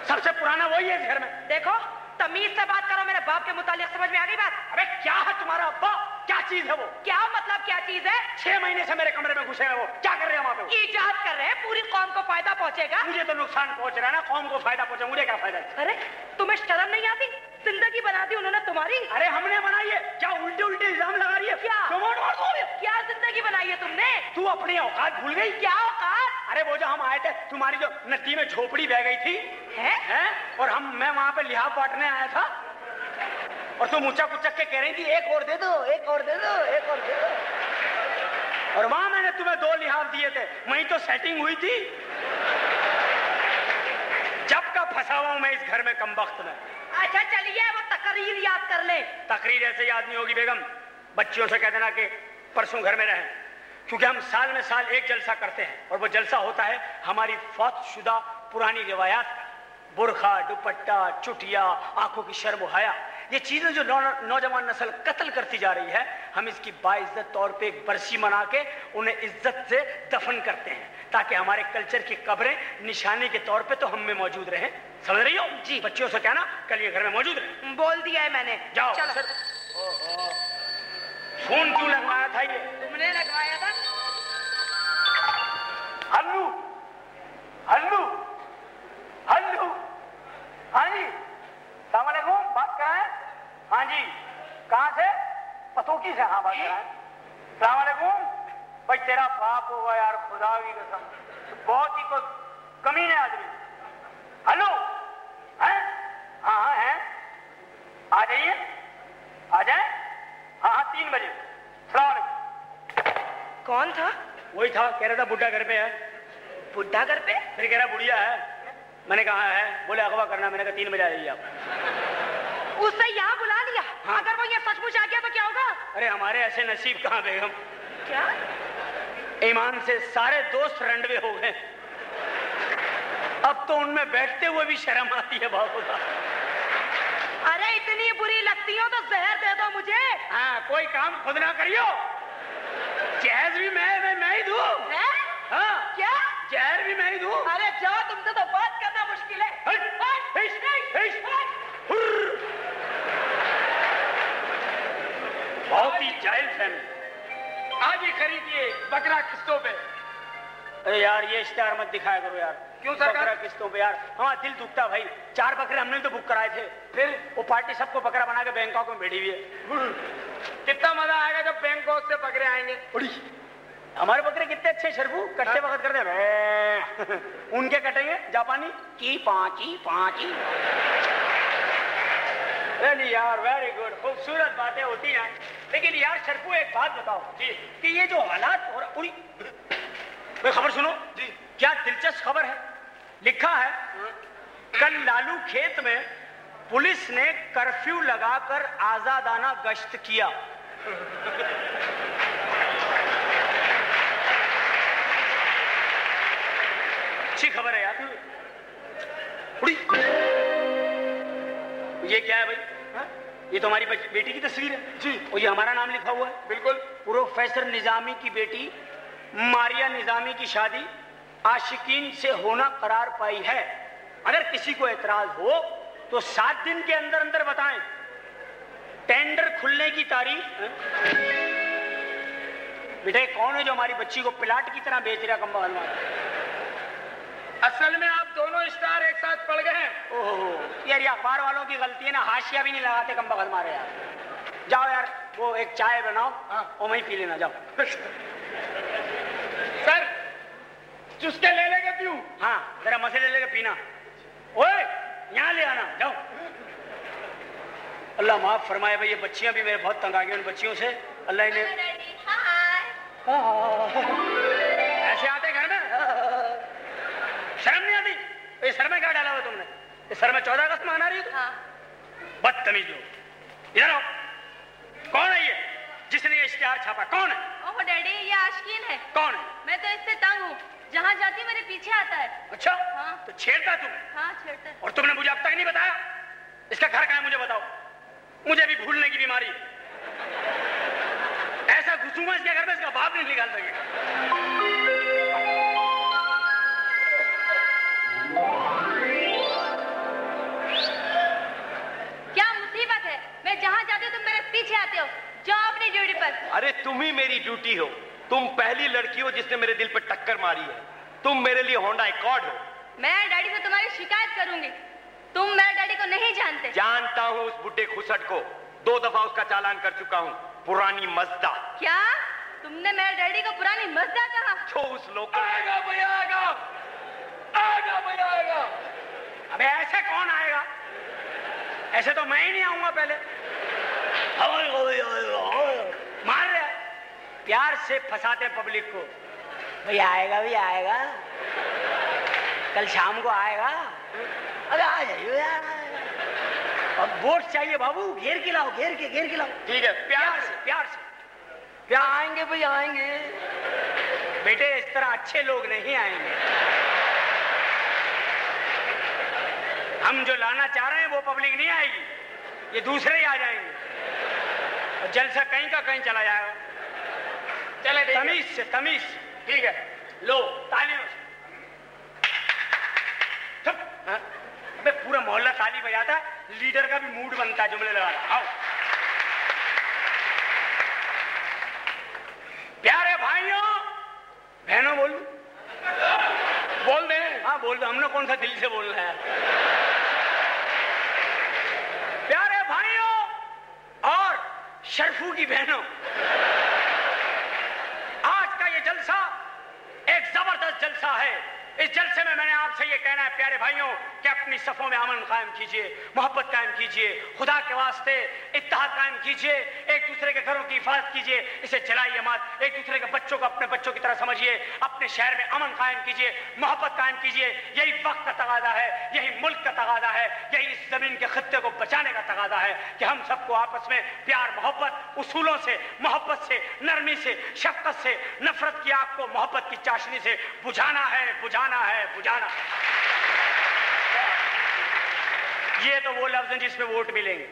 [SPEAKER 4] सबसे पुराना वही है इस घर में।
[SPEAKER 3] देखो, तमीज से बात करो। मेरे बाप के मुतालिक समझ में आ गई बात?
[SPEAKER 4] अबे क्या है तुम्हारा अब्बा? क्या चीज है वो?
[SPEAKER 3] क्या मतलब क्या चीज है?
[SPEAKER 4] 6 महीने से मेरे कमरे में घुसे हैं वो। क्या कर रहे हैं वहाँ पे?
[SPEAKER 3] इजाद कर रहे हैं, पूरी कौम को फायदा पहुंचेगा।
[SPEAKER 4] मुझे तो नुकसान पहुंच रहा है ना, कौम को फायदा पहुंचे, मुझे क्या फायदा है?
[SPEAKER 3] अरे तुम्हें शर्म नहीं आती? जिंदगी बना दी उन्होंने तुम्हारी।
[SPEAKER 4] अरे हमने बनाई है क्या? उल्टे उल्टे इल्जाम लगा रही है।
[SPEAKER 3] क्या?
[SPEAKER 4] क्या
[SPEAKER 3] क्या जिंदगी बनाई है तुमने?
[SPEAKER 4] तू अपनी औकात भूल गई?
[SPEAKER 3] क्या औकात?
[SPEAKER 4] अरे वो जो हम आए थे, तुम्हारी जो नदी में झोपड़ी बह गई थी
[SPEAKER 3] है?
[SPEAKER 4] और मैं वहां पे लिहाफ बांटने आया था, और तुम ऊंचा कुचक के कह रही थी एक और दे दो, एक और दे दो, एक और दे दो। और वहां मैंने तुम्हें 2 लिहाफ दिए थे, वहीं तो सेटिंग हुई थी। जब का फंसा हुआ हूं मैं इस घर में कमबख्त में।
[SPEAKER 3] अच्छा चलिए, वो तकरीर याद कर ले।
[SPEAKER 4] तकरीर ऐसे याद नहीं होगी बेगम। बच्चियों से कह देना कि परसों घर में रहें, क्योंकि हम साल में साल एक जलसा करते हैं, और वो जलसा होता है हमारी फौतशुदा पुरानी रिवायात का। बुरखा, दुपट्टा, चुटिया, आंखों की शर्म हया, ये चीजें जो नौजवान नस्ल कत्ल करती जा रही है, हम इसकी बाइज्जत तौर पे एक बरसी मना के उन्हें इज्जत से दफन करते हैं, ताकि हमारे कल्चर की कब्रें निशानी के तौर पे तो हम में मौजूद रहे। समझ रही हो? जी। बच्चियों से कहना कल ये घर में मौजूद रहे।
[SPEAKER 3] बोल दिया है मैंने।
[SPEAKER 4] जाओ।
[SPEAKER 3] चलो।
[SPEAKER 4] फोन क्यों लगवाया था ये?
[SPEAKER 3] तुमने लगवाया था।
[SPEAKER 4] हल्लू हल्लू हल्लू। हाँ जी, सलाम अलैकुम। बात कराएं? हाँ जी। कहाँ से? पतोकी से। हाँ, बात कराएं। सलाम अलैकुम। भाई तेरा बाप होगा यार, खुदा की कसम, बहुत ही कोई कमीने आदमी। हेलो, हैं? हाँ हाँ हैं, आ जाइए, आ जाए। हाँ हाँ, 3 बजे। सलाम अलैकुम।
[SPEAKER 3] कौन था?
[SPEAKER 4] वही था, कह रहा था बुड्ढा घर पे है।
[SPEAKER 3] बुड्ढा घर पे?
[SPEAKER 4] फिर कह रहा बुढ़िया है। मैंने कहा है, बोले अगवा करना। मैंने कहा 3 बजे आ जाइए आप।
[SPEAKER 3] उससे यहाँ बुला लिया।
[SPEAKER 4] हाँ।
[SPEAKER 3] अगर वो ये सचमुच आ गया तो क्या होगा?
[SPEAKER 4] अरे हमारे ऐसे नसीब कहाँ बेगम।
[SPEAKER 3] क्या?
[SPEAKER 4] ईमान से सारे दोस्त रंडवे हो गए। अब तो उनमें बैठते हुए भी शर्म आती है बाबू।
[SPEAKER 3] अरे इतनी बुरी लगती हो तो जहर दे दो मुझे।
[SPEAKER 4] हाँ, कोई काम खुद ना करियो, जहर भी मैं ही दूं। हाँ,
[SPEAKER 3] क्या?
[SPEAKER 4] जहर भी मैं ही दूं।
[SPEAKER 3] अरे जाओ, तुमसे तो बात करना मुश्किल है।
[SPEAKER 4] बहुत ही जाहिल फहमी।
[SPEAKER 1] आज ही खरीदिए बकरा किस्तों पे।
[SPEAKER 4] अरे यार, ये इश्तेहार मत दिखाया करो यार।
[SPEAKER 1] क्यों सरकार?
[SPEAKER 4] बकरा किस्तों पे यार, हमारा दिल दुखता भाई। 4 बकरे हमने तो बुक कराए थे, फिर वो पार्टी सबको बकरा बना के बैंकॉक में बैठी हुई है।
[SPEAKER 1] कितना मजा आएगा जब बैंकॉक से बकरे आएंगे।
[SPEAKER 4] हमारे बकरे कितने अच्छे शर्बू, कटते वक्त करते हैं। उनके कटेंगे जापानी की पांची पांची। यार वेरी गुड, खूबसूरत बातें होती हैं। लेकिन यार शर्फू, एक बात बताओ जी, कि ये जो हालात हो रहा, पूरी खबर सुनो जी। क्या दिलचस्प खबर है। लिखा है, कल लालू खेत में पुलिस ने कर्फ्यू लगाकर आजादाना गश्त किया। अच्छी खबर है यार। ये क्या है भाई? हा? ये तो हमारी बेटी की तस्वीर है जी, और ये हमारा नाम लिखा हुआ है। बिल्कुल। प्रोफेसर निजामी की बेटी मारिया निजामी की शादी आशिकीन से होना करार पाई है। अगर किसी को एतराज हो तो 7 दिन के अंदर अंदर बताएं। टेंडर खुलने की तारीख। बेटे कौन है जो हमारी बच्ची को प्लाट की तरह बेच रहा कम्बा हलवा?
[SPEAKER 1] असल में आप दोनों स्टार एक साथ पड़ गए हैं।
[SPEAKER 4] ओहो यार, ये अखबार वालों की गलती है ना, हाशिया भी नहीं लगाते कम बगल मारे यार। जाओ यार वो एक चाय बनाओ और वहीं पी लेना, जाओ।
[SPEAKER 1] सर चुस्के ले लेंगे पीऊं?
[SPEAKER 4] हाँ जरा मसे ले लेके पीना। ओए यहाँ ले आना, जाओ। अल्लाह माफ फरमाए भाई, ये बच्चियां भी मेरे बहुत तंग आ गई उन बच्चियों से। अल्लाह इन्हें ऐसे आते घर में शर्म नहीं आती? ये सर में क्या डाला हुआ तुमने? ये सर में 14 अगस्त मना रही हो? बदतमीज लोग। इधर आओ। कौन है ये जिसने ये इश्तिहार छापा? कौन है?
[SPEAKER 2] ओह डैडी, ये आशिकीन है।
[SPEAKER 4] कौन है?
[SPEAKER 2] मैं तो इससे तंग हूँ, जहाँ जाती मेरे पीछे आता है।
[SPEAKER 4] अच्छा
[SPEAKER 2] हाँ।
[SPEAKER 4] तो छेड़ता तुम?
[SPEAKER 2] हाँ छेड़ता है।
[SPEAKER 4] और तुमने मुझे अब तक नहीं बताया इसका घर कहाँ है? मुझे बताओ, मुझे भी भूलने की बीमारी। ऐसा घुसूंगा इसके घर में, इसका बाप नहीं निकाल सकेगा।
[SPEAKER 2] मैं जहाँ जाती हूँ तुम मेरे पीछे आते हो। जाओ अपनी ड्यूटी पर।
[SPEAKER 7] अरे तुम ही मेरी ड्यूटी हो। तुम पहली लड़की हो जिसने मेरे दिल पे टक्कर मारी है। तुम मेरे लिए होंडा अकॉर्ड हो।
[SPEAKER 2] मैं डैडी से तुम्हारी शिकायत करूंगी। तुम मेरे डैडी को नहीं जानते।
[SPEAKER 7] जानता हूँ उस बुड्ढे खुसट को, 2 दफा उसका चालान कर चुका हूँ। पुरानी मज़दा।
[SPEAKER 2] क्या तुमने मेरे डैडी को पुरानी मज़दा कहा?
[SPEAKER 7] जो उस लोकल
[SPEAKER 1] आएगा भैया, आएगा आएगा भैया, आएगा।
[SPEAKER 4] अबे ऐसे कौन आएगा? ऐसे तो मैं ही नहीं आऊंगा पहले। मार रहे प्यार से फंसाते पब्लिक को। भैया आएगा, भी आएगा, कल शाम को आएगा। अरे आ जाइए यार, अब वोट चाहिए बाबू, घेर के लाओ, घेर के लाओ।
[SPEAKER 1] ठीक है,
[SPEAKER 4] प्यार से प्यार आएंगे भैया आएंगे। बेटे इस तरह अच्छे लोग नहीं आएंगे। हम जो लाना चाह रहे हैं वो पब्लिक नहीं आएगी, ये दूसरे ही आ जाएंगे और जलसा कहीं का कहीं चला जाएगा।
[SPEAKER 1] चले
[SPEAKER 4] तमीज से, तमीज।
[SPEAKER 1] ठीक है,
[SPEAKER 4] लो तालियों से। अबे पूरा मोहल्ला ताली बजाता है, लीडर का भी मूड बनता है जुमले लगाना। आओ प्यारे भाइयों बहनों, बोल दे। हाँ बोल दो, हमने कौन सा दिल से बोलना है। प्यारे भाइयों और शर्फू की बहनों, आज का ये जलसा एक जबरदस्त जलसा है। इस जलसे में मैंने आपसे ये कहना है प्यारे भाइयों कि अपनी सफों में अमन कायम कीजिए, मोहब्बत कायम कीजिए, खुदा के वास्ते इत्तेहाद कायम कीजिए, एक दूसरे के घरों की हिफाजत कीजिए, इसे जलाइए मत। एक दूसरे के बच्चों को अपने बच्चों की तरह समझिए, अपने शहर में अमन कायम कीजिए, मोहब्बत कायम कीजिए। यही वक्त का तकाजा है, यही मुल्क का तकाजा है, यही इस जमीन के खत्ते को बचाने का तकाजा है कि हम सबको आपस में प्यार मोहब्बत, उसूलों से, मोहब्बत से, नरमी से, शफकत से, नफरत की आग को मोहब्बत की चाशनी से बुझाना है, बुझाना। ये तो वो लफ्ज हैं जिसमें वोट मिलेंगे।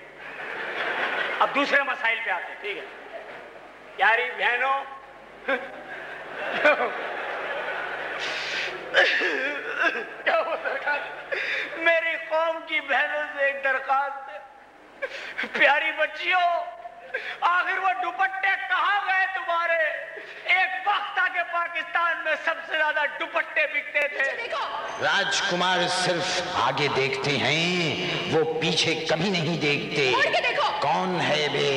[SPEAKER 4] अब दूसरे मसाइल पे आते हैं। ठीक है प्यारी बहनों, क्या वो दरखास्त, मेरी कौम की बहनों से एक दरखास्त है। प्यारी बच्चियों, आखिर वो दुपट्टे कहाँ गए तुम्हारे? एक वक्त था कि पाकिस्तान में सबसे ज्यादा दुपट्टे बिकते थे।
[SPEAKER 8] राजकुमार सिर्फ आगे देखते हैं, वो पीछे कभी नहीं देखते।
[SPEAKER 2] देखो
[SPEAKER 8] कौन है बे?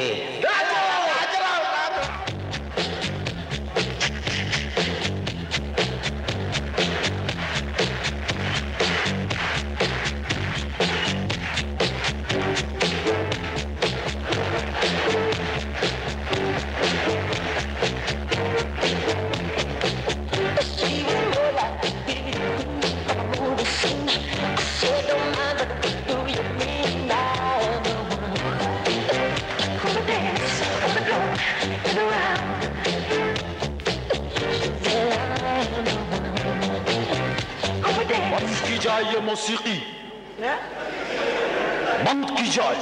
[SPEAKER 9] Don't mind, but do you mean that? जाए ये मौसीकी, बंद की जाए।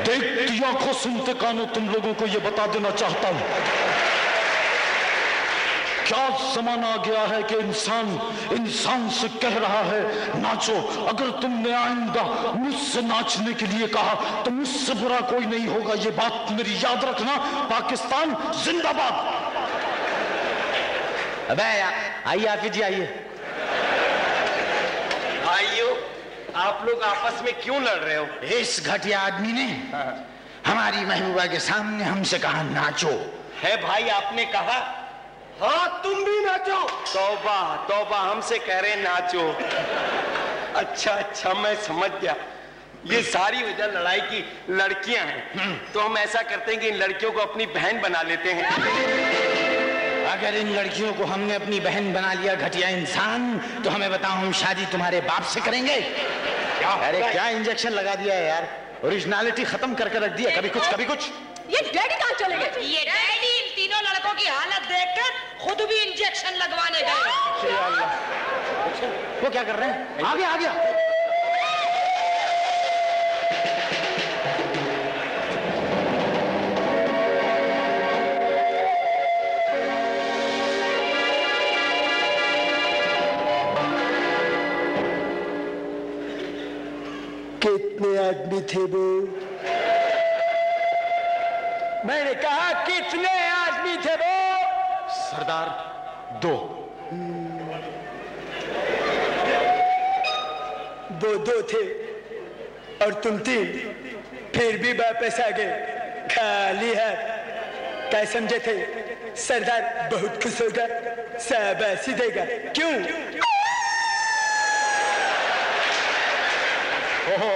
[SPEAKER 9] देखती आंखों सुनते कानों तुम लोगों को ये बता देना चाहता हूं, क्या जमाना आ गया है कि इंसान इंसान से कह रहा है नाचो। अगर तुमने आइंदा मुझसे नाचने के लिए कहा तो मुझसे बुरा कोई नहीं होगा, ये बात मेरी याद रखना। पाकिस्तान जिंदाबाद।
[SPEAKER 7] अबे आइए आफिज जी आइए। भाइयों, आप लोग आपस में क्यों लड़ रहे हो?
[SPEAKER 8] इस घटिया आदमी ने हमारी महबूबा के सामने हमसे कहा नाचो।
[SPEAKER 7] है भाई, आपने कहा
[SPEAKER 6] हाँ तुम भी नाचो।
[SPEAKER 7] तौबा तौबा, हमसे कह रहे नाचो। अच्छा मैं समझ गया, ये सारी वजह लड़ाई की लड़कियां हैं। तो हम ऐसा करते हैं कि इन लड़कियों को अपनी बहन बना लेते हैं।
[SPEAKER 8] अगर इन लड़कियों को हमने अपनी बहन बना लिया घटिया इंसान, तो हमें बताओ हम शादी तुम्हारे बाप से करेंगे क्या?
[SPEAKER 7] अरे क्या इंजेक्शन लगा दिया है यार, ओरिजिनलिटी खत्म करके रख दिया, कभी कुछ कभी कुछ।
[SPEAKER 3] ये डैडी कहाँ चले गए? ये डैडी इन तीनों लड़कों की हालत देखकर खुद भी इंजेक्शन लगवाने गए।
[SPEAKER 8] वो क्या कर रहे हैं? आ गया
[SPEAKER 6] कितने आदमी थे वो? मैंने कहा कितने आदमी थे वो?
[SPEAKER 9] सरदार 2।
[SPEAKER 6] वो 2 थे और तुम 3, फिर भी वापस आ गए खाली हाथ। क्या समझे थे? सरदार बहुत खुश होगा, शाबाशी देगा। क्यों?
[SPEAKER 7] ओहो,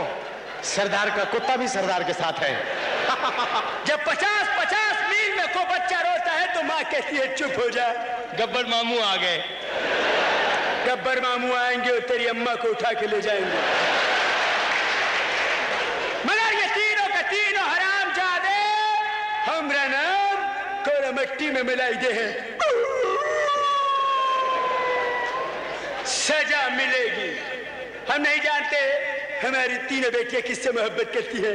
[SPEAKER 7] सरदार का कुत्ता भी सरदार के साथ है।
[SPEAKER 6] जब 50-50 मील में को बच्चा रोता है तो माँ कहती है चुप हो जा।
[SPEAKER 7] गब्बर मामू आ गए।
[SPEAKER 6] गब्बर मामू आएंगे और तेरी अम्मा को उठा के ले जाएंगे। मगर ये तीनों का तीनों हरामजादे हमरा नाम कोरा मिट्टी में मिलाई दे हैं। सजा मिलेगी। हम नहीं जानते हमारी तीनों बेटियां किससे मोहब्बत करती है,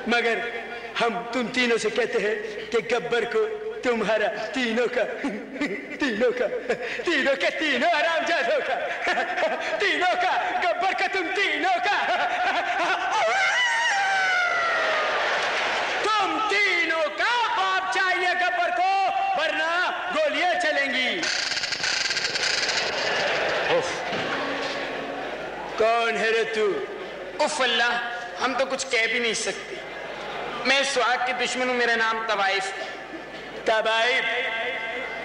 [SPEAKER 6] मगर हम तुम तीनों से कहते हैं कि गब्बर को तुम्हारा तीनों का तीनों हरामजादों का तीनों का गब्बर का तुम तीनों का तुम तीनों का बाप चाहिए गब्बर को, वरना गोलियां चलेंगी। कौन है रे तू?
[SPEAKER 1] उफ अल्लाह, हम तो कुछ कह भी नहीं सकते। मैं सुहाग के दुश्मन हूं, मेरा नाम तवाइफ।
[SPEAKER 6] तवाइफ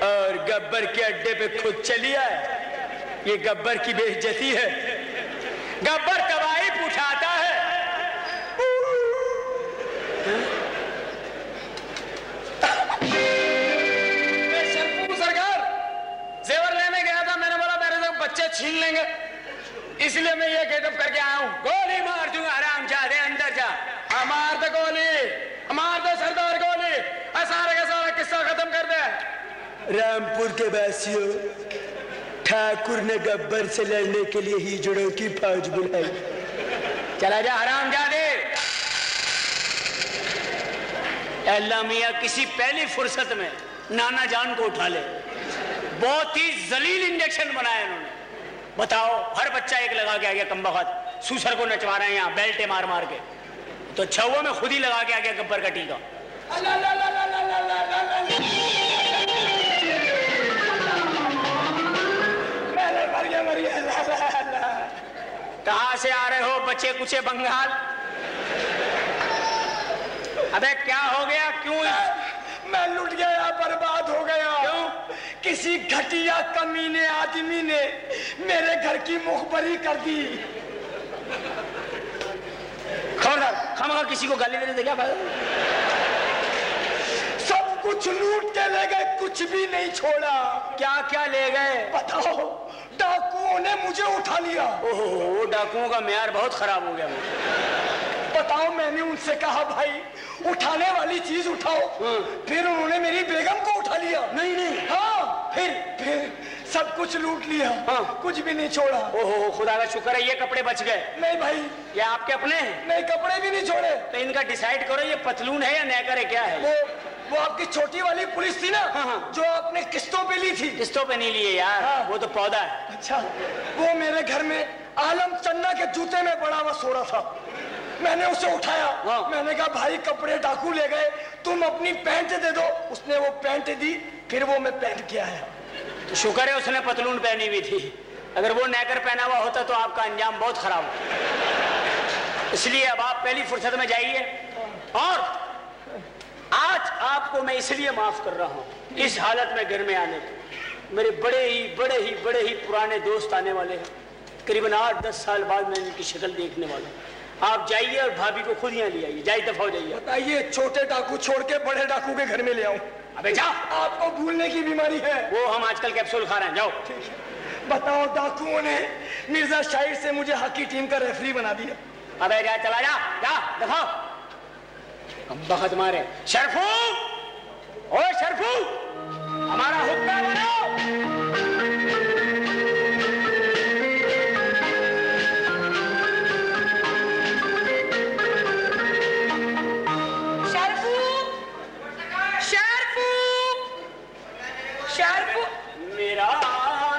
[SPEAKER 6] और गब्बर के अड्डे पे खुद चली आए। ये गब्बर की बेइज्जती है। गब्बर तवाइफ उठाता है।
[SPEAKER 1] मैं शरफू सरकार जेवर लेने गया था, मैंने बोला मेरे से बच्चे छीन लेंगे, इसलिए मैं ये गेटअप करके आया हूँ।
[SPEAKER 6] गोली मार दूंगा हरामजादे, अंदर जा।
[SPEAKER 1] मार दे गोली, मार दे सरदार गोली, सारा का सारा किस्सा खत्म कर दे।
[SPEAKER 6] रामपुर के वासियों, ठाकुर ने गब्बर से लड़ने के लिए हिजड़ों की फौज बुलाई। चला जा हरामजादे। अल्लाह मियाँ किसी पहली फुर्सत में नाना जान को उठा ले। बहुत ही जलील इंजेक्शन बनाया इन्होंने। बताओ, हर बच्चा एक लगा के आ गया कमबख्त। सूसर को नचवा रहे हैं यहाँ बेल्टे मार मार के, तो छुआ में खुद ही लगा के आ गया गब्बर का टीका। कहाँ से आ रहे हो बच्चे कुचे बंगाल? अबे क्या हो गया? क्यों? मैं लुट गया, बर्बाद हो गया। क्यों? किसी घटिया कमीने आदमी ने मेरे घर की मुखबरी कर दी। खबरदार, खामखा किसी को गाली देने दे क्या? सब कुछ लूट के ले गए, कुछ भी नहीं छोड़ा। क्या क्या ले गए बताओ? डाकुओं ने मुझे उठा लिया। ओहो, डाकुओं का म्यार बहुत खराब हो गया। बताओ, मैंने उनसे कहा भाई उठाने वाली चीज उठाओ, फिर उन्होंने मेरी बेगम को उठा लिया। नहीं हाँ, फिर सब कुछ लूट लिया।
[SPEAKER 4] हाँ।
[SPEAKER 6] कुछ भी नहीं छोड़ा।
[SPEAKER 4] ओहो, खुदा का शुक्र है ये कपड़े बच गए।
[SPEAKER 6] नहीं भाई,
[SPEAKER 4] ये आपके अपने हैं?
[SPEAKER 6] नहीं, कपड़े भी नहीं छोड़े।
[SPEAKER 4] तो इनका डिसाइड करो, ये पतलून है या नेकर है, क्या है?
[SPEAKER 6] वो आपकी छोटी वाली पुलिस थी ना,
[SPEAKER 4] हाँ।
[SPEAKER 6] जो आपने किस्तों पे ली थी।
[SPEAKER 4] किस्तों पे नहीं लिए यार,
[SPEAKER 6] हाँ।
[SPEAKER 4] वो तो पौधा है।
[SPEAKER 6] अच्छा, वो मेरे घर में आलम चन्ना के जूते में पड़ा हुआ सो रहा था। मैंने उसे उठाया।
[SPEAKER 4] हाँ।
[SPEAKER 6] मैंने कहा भाई कपड़े डाकू ले गए, तुम अपनी पैंट दे दो। उसने वो पैंट दी, फिर वो मैं पहन के आया।
[SPEAKER 4] तो शुक्र है उसने पतलून पहनी हुई थी, अगर वो नेकर पहना हुआ होता तो आपका अंजाम बहुत खराब होता। इसलिए अब आप पहली फुर्सत में जाइए। और आज आपको मैं इसलिए माफ कर रहा हूँ इस हालत में घर में आने को। मेरे बड़े ही पुराने दोस्त आने वाले हैं, करीबन 8-10 साल बाद मैं इनकी शक्ल देखने वाला हूँ। आप जाइए और भाभी को खुद यहाँ ले आइए, जाइए दफा हो जाइए।
[SPEAKER 6] बताइए, छोटे डाकू छोड़ के बड़े डाकू के घर में ले आऊं?
[SPEAKER 4] अबे जाओ,
[SPEAKER 6] आपको भूलने की बीमारी है।
[SPEAKER 4] वो हम आजकल कैप्सूल खा रहे हैं, जाओ।
[SPEAKER 6] ठीक है, बताओ, डाकुओं ने मिर्जा शाहिर से मुझे हॉकी टीम का रेफरी बना दिया।
[SPEAKER 4] अबे जा, चला जा, जा दफा। बखत मारे। शरफू, ओ शरफू, हमारा हुक्का बनाओ।
[SPEAKER 3] शरफू, शरफू, शरफू।
[SPEAKER 4] मेरा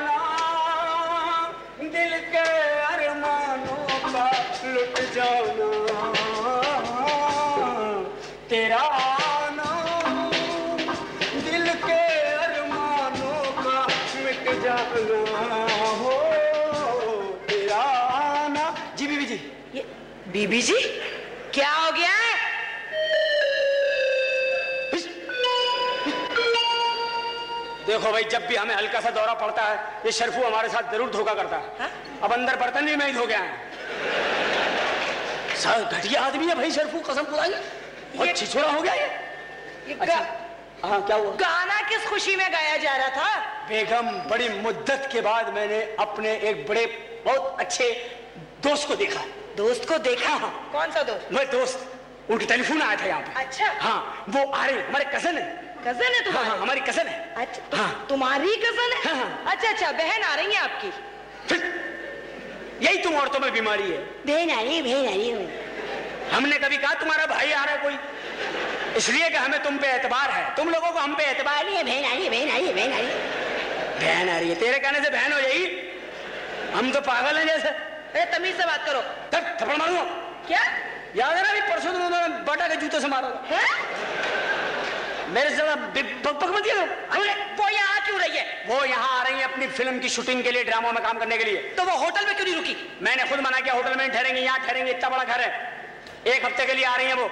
[SPEAKER 4] नाम दिल के अरमानों का लुट जाना, तेरा नाम दिल के अरमानों का मिट जाना हो, तेरा नाम। जी बीबी जी।
[SPEAKER 3] ये बीबी जी क्या हो गया है?
[SPEAKER 4] देखो भाई, जब भी हमें हल्का सा दौरा पड़ता है ये शरफू हमारे साथ जरूर धोखा करता है।
[SPEAKER 3] हा?
[SPEAKER 4] अब अंदर बर्तन भी मैं ही धो गया है। सर घटिया आदमी है भाई शरफू, कसम खुदाई बहुत छिछोड़ा हो गया ये। अच्छा, हाँ क्या हुआ?
[SPEAKER 3] गाना किस खुशी में गाया जा रहा था?
[SPEAKER 4] बेगम, बड़ी मुद्दत के बाद मैंने अपने एक बड़े बहुत अच्छे दोस्त को देखा।
[SPEAKER 3] दोस्त को देखा?
[SPEAKER 4] हाँ।
[SPEAKER 3] कौन सा दोस्त?
[SPEAKER 4] मैं दोस्त, उनका टेलीफोन आया था यहाँ पे।
[SPEAKER 3] अच्छा।
[SPEAKER 4] हाँ, वो आ रहे, हमारे कजन है।
[SPEAKER 3] कजन है तुम्हारी?
[SPEAKER 4] हाँ, हमारी कजन है।
[SPEAKER 3] अच्छा,
[SPEAKER 4] हाँ।
[SPEAKER 3] तुम्हारी कजन है?
[SPEAKER 4] हाँ।
[SPEAKER 3] अच्छा, बहन आ रही है आपकी?
[SPEAKER 4] यही तुम औरतों में बीमारी है।
[SPEAKER 3] बहन आ रही है।
[SPEAKER 4] हमने कभी कहा तुम्हारा भाई आ रहा है कोई? इसलिए कि हमें तुम पे एतबार है, तुम लोगों को हम पे एतबार नहीं है। बहन आ रही है। बहन आ रही है, तेरे कहने से बहन हो जाएगी? हम तो पागल हैं जैसे।
[SPEAKER 3] अरे तमीज से बात करो।
[SPEAKER 4] थप्पड़ मारूंगा।
[SPEAKER 3] क्या
[SPEAKER 4] याद है ना अभी परसों तुमने बाटा के जूते से मारा था मेरे से। पक मत दिया।
[SPEAKER 3] वो यहाँ क्यों रही है?
[SPEAKER 4] वो यहाँ आ रही है अपनी फिल्म की शूटिंग के लिए, ड्रामा में काम करने के लिए।
[SPEAKER 3] तो वो होटल में क्यों नहीं रुकी?
[SPEAKER 4] मैंने खुद मना किया, होटल में ठहरेंगे, यहाँ ठहरेंगे, इतना बड़ा घर है। 1 हफ्ते के लिए आ रही है वो।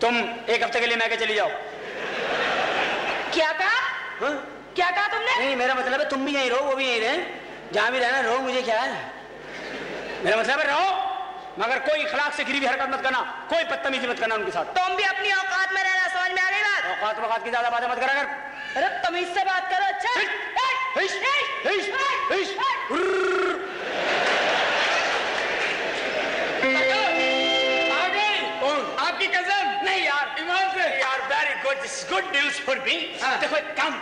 [SPEAKER 4] तुम 1 हफ्ते के लिए मैं के चली जाओ।
[SPEAKER 3] क्या कहा?
[SPEAKER 4] हाँ?
[SPEAKER 3] क्या कहा तुमने?
[SPEAKER 4] नहीं, मेरा मतलब है तुम भी यहीं रहो, वो भी यहीं रहे, जहां भी रहना रहो, मुझे क्या है। मेरा मतलब है रहो, मगर कोई इखलाक से गिरी भी हरकत मत करना, कोई बदतमीजी मत करना उनके साथ।
[SPEAKER 3] तुम भी अपनी औकात में रहना, समझ में आ गई बात?
[SPEAKER 4] औकात वकात की ज्यादा बातें मत करा कर।
[SPEAKER 3] अरे तमीज से बात करो। अच्छा
[SPEAKER 4] आपकी कजन? नहीं यार, ईमान से यार, very good, this is good news for me. देखो एक काम,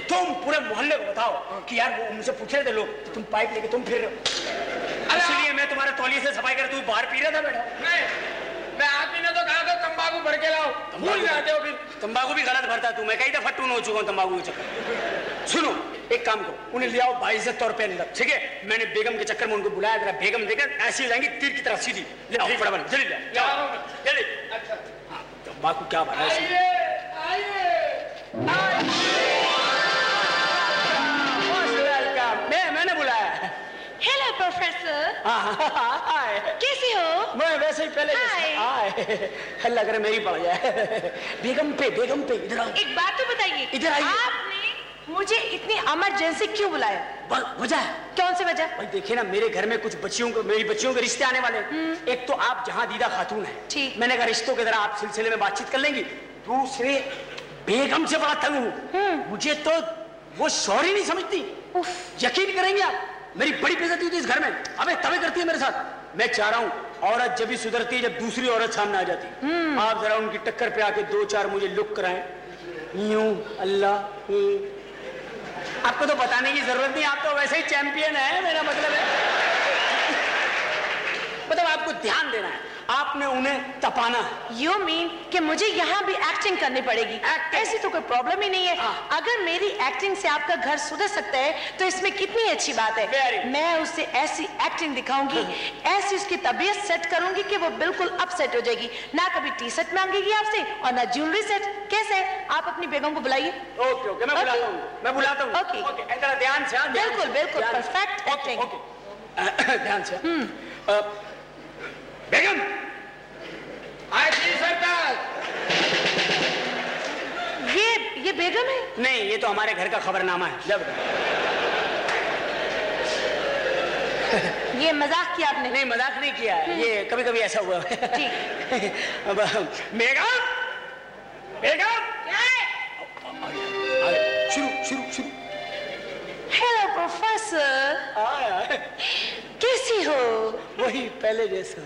[SPEAKER 4] तुम पूरे मोहल्ले को बताओ कि यार वो मुझसे पूछ रहे थे लोग, तुम पाइप लेके तुम फिर रहे हो, इसलिए मैं तुम्हारे तौलिए से सफाई कर, तू बाहर पी रहा था बेटा।
[SPEAKER 1] मैं आपने ने तो कहा था तंबाकू भर के लाओ, भूल जाते हो फिर।
[SPEAKER 4] तंबाकू भी गलत भरता तू, मैं कई दफा टून हो चुका हूँ तंबाकू के चक्कर। सुनो एक काम करो, उन्हें ले आओ बाइज्जत तौर पे अंदर, ठीक है? मैंने बेगम के चक्कर में उनको बुलाया, जरा बेगम देखकर ऐसी हो जाएंगी तीर की तरह सीधी। ले आओ फटाफट, जल्दी ले आओ, जल्दी।
[SPEAKER 1] अच्छा,
[SPEAKER 4] हाँ, तंबाकू क्या भरा है? मैंने बुलाया।
[SPEAKER 2] Hello professor. कैसी हो?
[SPEAKER 4] मैं वैसे ही पहले लग रहा मेरी पड़ जाए। बेगम पे इधर आओ।
[SPEAKER 2] एक बात तो बताइए,
[SPEAKER 4] इधर आइए।
[SPEAKER 2] आपने मुझे इतनी इमरजेंसी क्यों बुलाया?
[SPEAKER 4] वजह?
[SPEAKER 2] कौन सी वजह?
[SPEAKER 4] भाई देखिए ना, मेरे घर में कुछ मेरी बच्चियों के रिश्ते आने वाले हैं। एक तो आप जहां दीदा खातून है,
[SPEAKER 2] ठीक।
[SPEAKER 4] मैंने कहा रिश्तों के तरह आप सिलसिले में बातचीत कर लेंगी। दूसरे बेगम से बड़ा तंग हूं, मुझे तो वो शौहरी नहीं समझती। यकीन करेंगे आप, मेरी बड़ी बेइज्जती होती है इस घर में। अबे तवे करती है मेरे साथ। मैं चाह रहा हूँ औरत जब भी सुधरती है जब दूसरी औरत सामने आ जाती। आप जरा उनकी टक्कर पे आके 2-4 मुझे लुक कराएं। यूं अल्लाह आपको तो बताने की जरूरत नहीं, आप तो वैसे ही चैंपियन है, मेरा मतलब है। मतलब आपको ध्यान देना है, आपने उन्हें तपाना है।
[SPEAKER 3] यू मीन कि मुझे यहाँ भी एक्टिंग करनी पड़ेगी? ऐसी तो कोई प्रॉब्लम ही नहीं है। अगर मेरी एक्टिंग से आपका घर सुधर सकता है तो इसमें कितनी अच्छी बात है। मैं उसे ऐसी एक्टिंग दिखाऊंगी, ऐसी उसकी तबीयत सेट करूंगी कि वो बिल्कुल अपसेट हो जाएगी। ना कभी टी शर्ट मांगेगी आपसे और ना ज्वेलरी सेट। कैसे? आप अपनी बेगम को बुलाइए।
[SPEAKER 4] ओके ओके, मैं बुलाता हूँ। ओके ओके, ध्यान से।
[SPEAKER 3] बिल्कुल बिल्कुल, परफेक्ट एक्टिंग।
[SPEAKER 4] ध्यान से। बेगम
[SPEAKER 1] आए जी सरकार।
[SPEAKER 3] ये बेगम है?
[SPEAKER 4] नहीं, ये तो हमारे घर का खबरनामा है। जब
[SPEAKER 3] ये मजाक किया आपने?
[SPEAKER 4] नहीं, मजाक नहीं किया, ये कभी कभी ऐसा हुआ।
[SPEAKER 3] ठीक।
[SPEAKER 4] बेगम बेगम,
[SPEAKER 3] क्या है?
[SPEAKER 4] शुरू।
[SPEAKER 3] हेलो प्रोफेसर, कैसी हो?
[SPEAKER 4] वही पहले जैसा।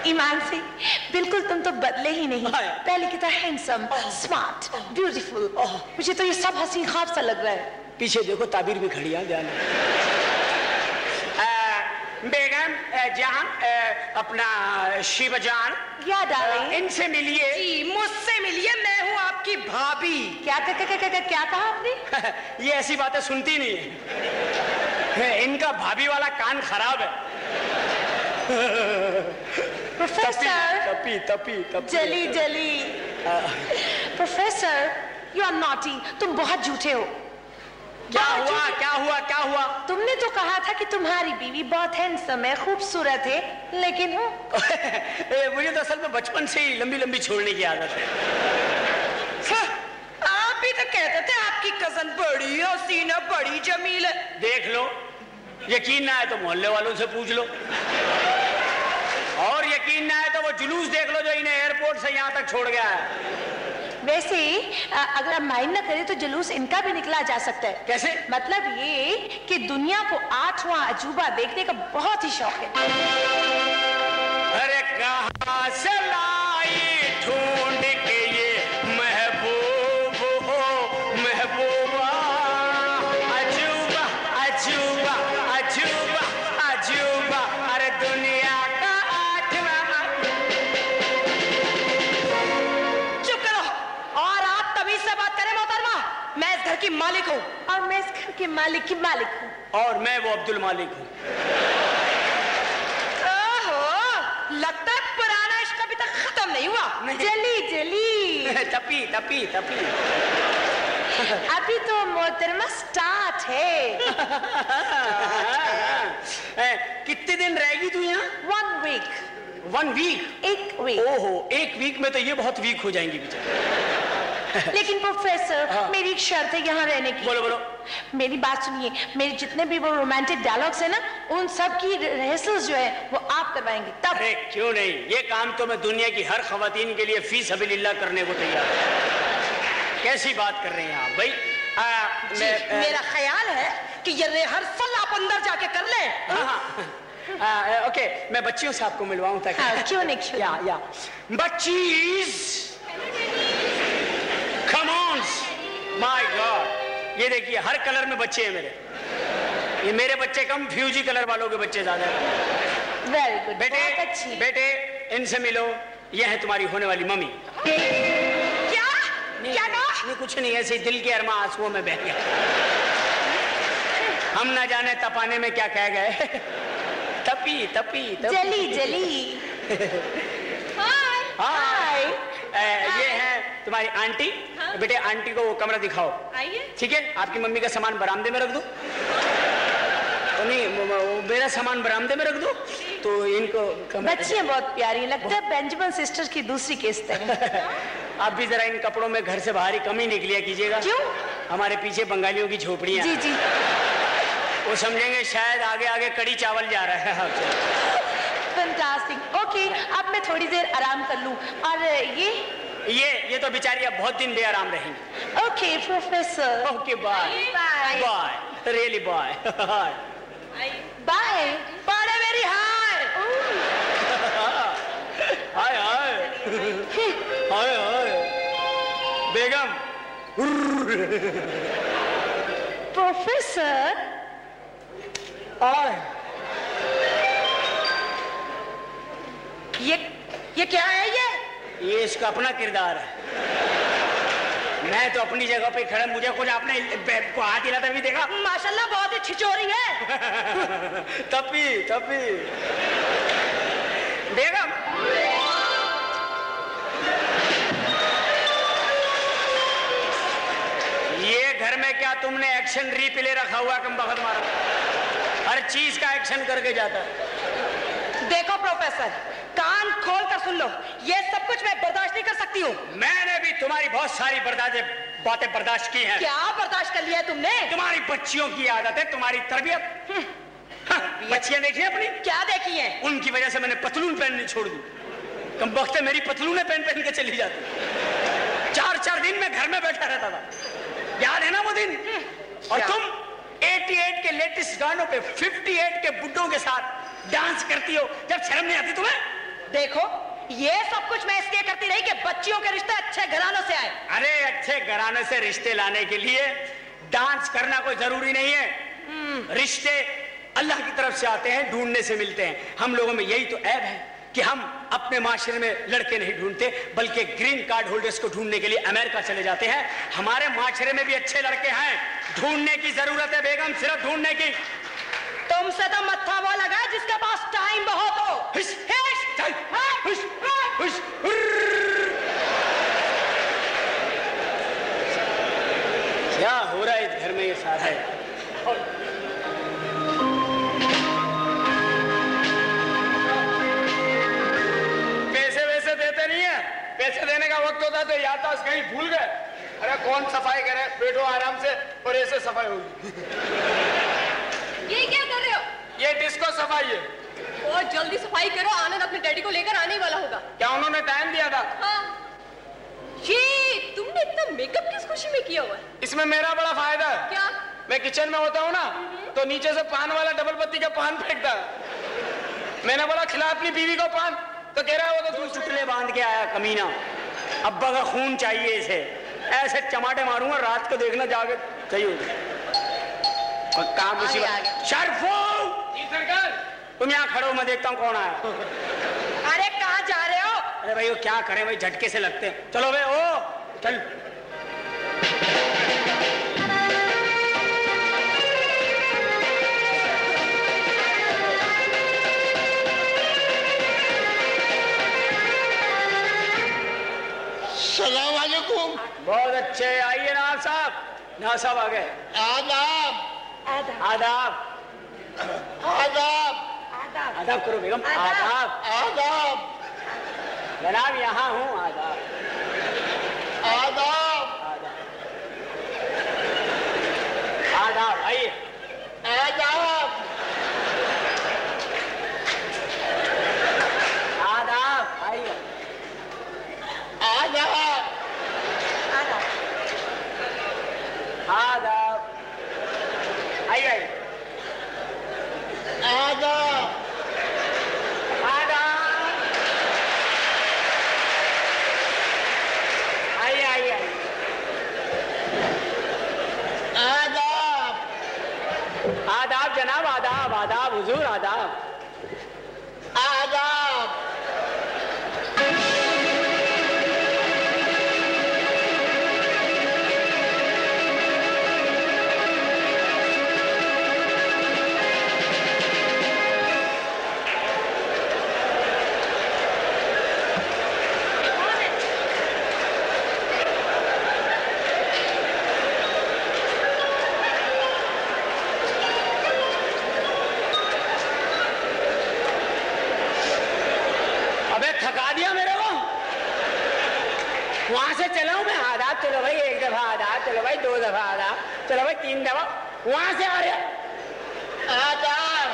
[SPEAKER 3] ईमान से बिल्कुल तुम तो बदले ही नहीं। पहले की तरह हैंडसम, स्मार्ट, ब्यूटीफुल। मुझे तो ये सब हसीन ख्वाब सा लग रहा है।
[SPEAKER 4] पीछे देखो, ताबीर भी खड़ी है, ध्यान। बेगम जान, अपना शिव जान,
[SPEAKER 3] क्या डालें?
[SPEAKER 4] इनसे मिलिए।
[SPEAKER 3] जी, मुझसे मिलिए, मैं हूँ आपकी भाभी। क्या कहा आपने?
[SPEAKER 4] ये ऐसी बातें सुनती नहीं है, इनका भाभी वाला कान खराब है।
[SPEAKER 3] प्रोफेसर,
[SPEAKER 4] तपी
[SPEAKER 3] जली। Professor, you are naughty. तुम बहुत झूठे हो।
[SPEAKER 4] क्या हुआ?
[SPEAKER 3] तुमने तो कहा था कि तुम्हारी बीवी बहुत हैंडसम है, खूबसूरत है, लेकिन हो।
[SPEAKER 4] मुझे तो असल में बचपन से ही लंबी छोड़ने की आदत है।
[SPEAKER 3] आप भी तो कहते थे आपकी कजन बड़ी हसीन है, बड़ी जमील है।
[SPEAKER 4] देख लो, यकीन ना आए तो मोहल्ले वालों से पूछ लो, और यकीन ना आए तो वो जुलूस देख लो जो इन्हें एयरपोर्ट से यहाँ तक छोड़ गया है।
[SPEAKER 3] वैसे अगर आप माइंड ना करें तो जुलूस इनका भी निकला जा सकता है।
[SPEAKER 4] कैसे?
[SPEAKER 3] मतलब ये कि दुनिया को 8वां अजूबा देखने का बहुत ही शौक है।
[SPEAKER 4] अरे कहाँ से लाई ढूंढ के ये महबूबा, अजूबा, अरे दुनिया का 8वां।
[SPEAKER 3] चुप करो और आप तमीज से बात करें मोहतरमा। मैं इस घर की मालिक हूँ और मैं इस घर के मालिक की मालिक हूँ,
[SPEAKER 4] और मैं वो अब्दुल मालिक हूँ।
[SPEAKER 3] लगता है पुराना इश्क अभी तक खत्म नहीं हुआ। जली
[SPEAKER 4] तपी
[SPEAKER 3] अभी तो मोहतरमा स्टार्ट है।
[SPEAKER 4] कितने दिन रहेगी तू यहाँ?
[SPEAKER 3] 1 वीक।
[SPEAKER 4] 1 वीक?
[SPEAKER 3] 1 वीक।
[SPEAKER 4] ओहो, 1 वीक में तो ये बहुत वीक हो जाएंगी बेचारी।
[SPEAKER 3] लेकिन प्रोफेसर, मेरी एक शर्त है यहाँ रहने की।
[SPEAKER 4] बोलो।
[SPEAKER 3] मेरी बात सुनिए, मेरे जितने भी वो रोमांटिक डायलॉग्स है ना, उन सब की रिहर्सल्स जो है वो आप करवाएंगे तब।
[SPEAKER 4] अरे क्यों नहीं, ये काम तो मैं दुनिया की हर खवातीन के लिए फी सबिलिल्लाह करने को तैयार हूँ। कैसी बात कर रहे हैं आप भाई?
[SPEAKER 3] मेरा ख्याल है कि ये रिहर्सल आप अंदर जाके कर ले।
[SPEAKER 4] ओके, मैं बच्चियों से आपको मिलवाऊं ताकि।
[SPEAKER 3] क्यों नहीं?
[SPEAKER 4] या बच्चीज, कम ऑन, माय गॉड, ये देखिए हर कलर में बच्चे हैं मेरे। ये मेरे बच्चे कम, फ्यूजी कलर वालों के बच्चे ज्यादा हैं।
[SPEAKER 3] वेरी गुड, बहुत अच्छी।
[SPEAKER 4] बेटे इनसे मिलो, ये है तुम्हारी होने वाली मम्मी।
[SPEAKER 3] क्या कहा?
[SPEAKER 4] नहीं, कुछ नहीं, ऐसे दिल के अरमा आंसुओं में बह गया। हम ना जाने तपाने में क्या कह गए। तपी
[SPEAKER 3] जली।
[SPEAKER 4] हाय। ये है तुम्हारी आंटी। बेटे आंटी को वो कमरा दिखाओ।
[SPEAKER 3] आइए।
[SPEAKER 4] ठीक है, आपकी मम्मी का सामान बरामदे में रख दो। नहीं, मेरा सामान बरामदे में रख दो तो इनको।
[SPEAKER 3] बच्चियां बहुत प्यारी, लगता है बेंजामिन सिस्टर्स की दूसरी किस्त है।
[SPEAKER 4] आप भी जरा इन कपड़ों में घर से बाहर ही कम ही निकलिया कीजिएगा।
[SPEAKER 3] क्यों?
[SPEAKER 4] हमारे पीछे बंगालियों की झोपड़ियां।
[SPEAKER 3] जी।
[SPEAKER 4] वो समझेंगे शायद आगे कड़ी चावल जा रहा है आपसे।
[SPEAKER 3] फैंटास्टिक। ओके, अब मैं थोड़ी देर आराम कर लूं। और
[SPEAKER 4] ये तो बेचारी अब बहुत दिन बेआराम रहेंगी।
[SPEAKER 3] Okay professor.
[SPEAKER 4] Okay, bye. Really bye.
[SPEAKER 3] Bye. बड़े मेरी हाय।
[SPEAKER 4] हाय बेगम।
[SPEAKER 3] प्रोफेसर,
[SPEAKER 6] और ये क्या है?
[SPEAKER 4] ये इसका अपना किरदार है। मैं तो अपनी जगह पे खड़ा, मुझे कुछ आपने को हाथ हिलाता भी देखा?
[SPEAKER 3] माशाल्लाह बहुत ही छिचोरी है।
[SPEAKER 4] तब भी बेगम, ये घर में क्या तुमने एक्शन रिप्ले रखा हुआ? कम बखत मारा, हर चीज का एक्शन करके जाता है।
[SPEAKER 3] देखो प्रोफेसर, कान खोल कर सुन लो, ये सब कुछ मैं बर्दाश्त नहीं कर सकती हूँ।
[SPEAKER 4] मैंने भी तुम्हारी बहुत सारी बातें बर्दाश्त की हैं।
[SPEAKER 3] क्या बर्दाश्त कर लिया है तुमने?
[SPEAKER 4] तुम्हारी बच्चियों की आदत है, तुम्हारी तरबियत। बच्चियां देखी अपनी?
[SPEAKER 3] क्या देखी है?
[SPEAKER 4] उनकी वजह से मैंने पतलून पहननी छोड़ दी। कम वक्त मेरी पतलूने पहन के चली जाती। 4-4 दिन में घर में बैठा रहता था, याद है ना वो दिन? और तुम 88 के लेटेस्ट गानों पे 58 के बुड्ढों के साथ डांस करती हो, जब शर्म नहीं आती तुम्हें?
[SPEAKER 3] देखो, ये सब कुछ मैं इसलिए करती रही कि बच्चियों के रिश्ते अच्छे घरानों से आए।
[SPEAKER 4] अरे अच्छे घराने से रिश्ते लाने के लिए डांस करना कोई जरूरी नहीं है। रिश्ते अल्लाह की तरफ से आते हैं, ढूंढने से मिलते हैं। हम लोगों में यही तो ऐब है कि हम अपने माशरे में लड़के नहीं ढूंढते, बल्कि ग्रीन कार्ड होल्डर्स को ढूंढने के लिए अमेरिका चले जाते हैं। हमारे माशरे में भी अच्छे लड़के हैं, ढूंढने की जरूरत है बेगम, सिर्फ ढूंढने की।
[SPEAKER 3] तुमसे तो मत्था वो लगा जिसके पास टाइम बहुत हो।
[SPEAKER 4] हिश, हिश, चल, हिश, हिश, क्या हो रहा है इस घर में? ये सारा है। पैसे वैसे देते नहीं है, पैसे देने का वक्त होता है तो याददाश्त कहीं भूल गए। अरे कौन सफाई करे, बैठो आराम से और ऐसे सफाई होगी।
[SPEAKER 2] ये क्या कर रहे हो?
[SPEAKER 1] ये डिस्को सफाई है।
[SPEAKER 2] और जल्दी सफाई करो, आनंद अपने डैडी को लेकर आने वाला होगा।
[SPEAKER 1] क्या उन्होंने टाइम दिया था?
[SPEAKER 2] हाँ। ये तुमने इतना मेकअप किस खुशी में किया हुआ है?
[SPEAKER 1] इसमें मेरा बड़ा फायदा है।
[SPEAKER 2] क्या?
[SPEAKER 1] मैं किचन में होता हूँ ना, तो नीचे से पान वाला डबल पत्ती का पान फेंकता है। मैंने बोला खिला अपनी बीवी को पान, तो कह रहा है वो तो
[SPEAKER 4] चुटले बांध के आया कमीना। अब्बा का खून चाहिए इसे, ऐसे चमाटे मारूंगा, रात को देखना जाके सही होगा। काम
[SPEAKER 1] सरकार,
[SPEAKER 4] तुम यहाँ खड़ो, मैं देखता हूँ कौन आया।
[SPEAKER 3] अरे कहाँ जा रहे हो?
[SPEAKER 4] अरे भाई वो क्या करें भाई, झटके से लगते हैं। चलो भाई, ओ चल।
[SPEAKER 10] सलाम वालेकुम।
[SPEAKER 4] बहुत अच्छे, आइए नाब साहब। नाब साहब आ गए।
[SPEAKER 10] आदाब
[SPEAKER 4] आदाब
[SPEAKER 10] आदाब
[SPEAKER 4] आदाब करो बेगम। आदाब
[SPEAKER 10] आदाब
[SPEAKER 4] जनाब, यहाँ हूँ। आदाब
[SPEAKER 10] आदाब
[SPEAKER 4] आदाब, आइए।
[SPEAKER 10] आदाब
[SPEAKER 4] आदाब, आइए।
[SPEAKER 10] आदाब
[SPEAKER 4] आदाब, आइए आइए।
[SPEAKER 10] आदाब
[SPEAKER 4] आदाब, आइए आइए आइए।
[SPEAKER 10] आदाब
[SPEAKER 4] आदाब जनाब, आदाब आदाब हुजूर, आदाब
[SPEAKER 10] आदाब
[SPEAKER 4] वहां से चला हूं मैं। आदाब, चलो भाई 1 दफा आदाब, चलो भाई 2 दफा आदाब, चलो भाई 3 दफा। वहां से आ रहे
[SPEAKER 10] आदाब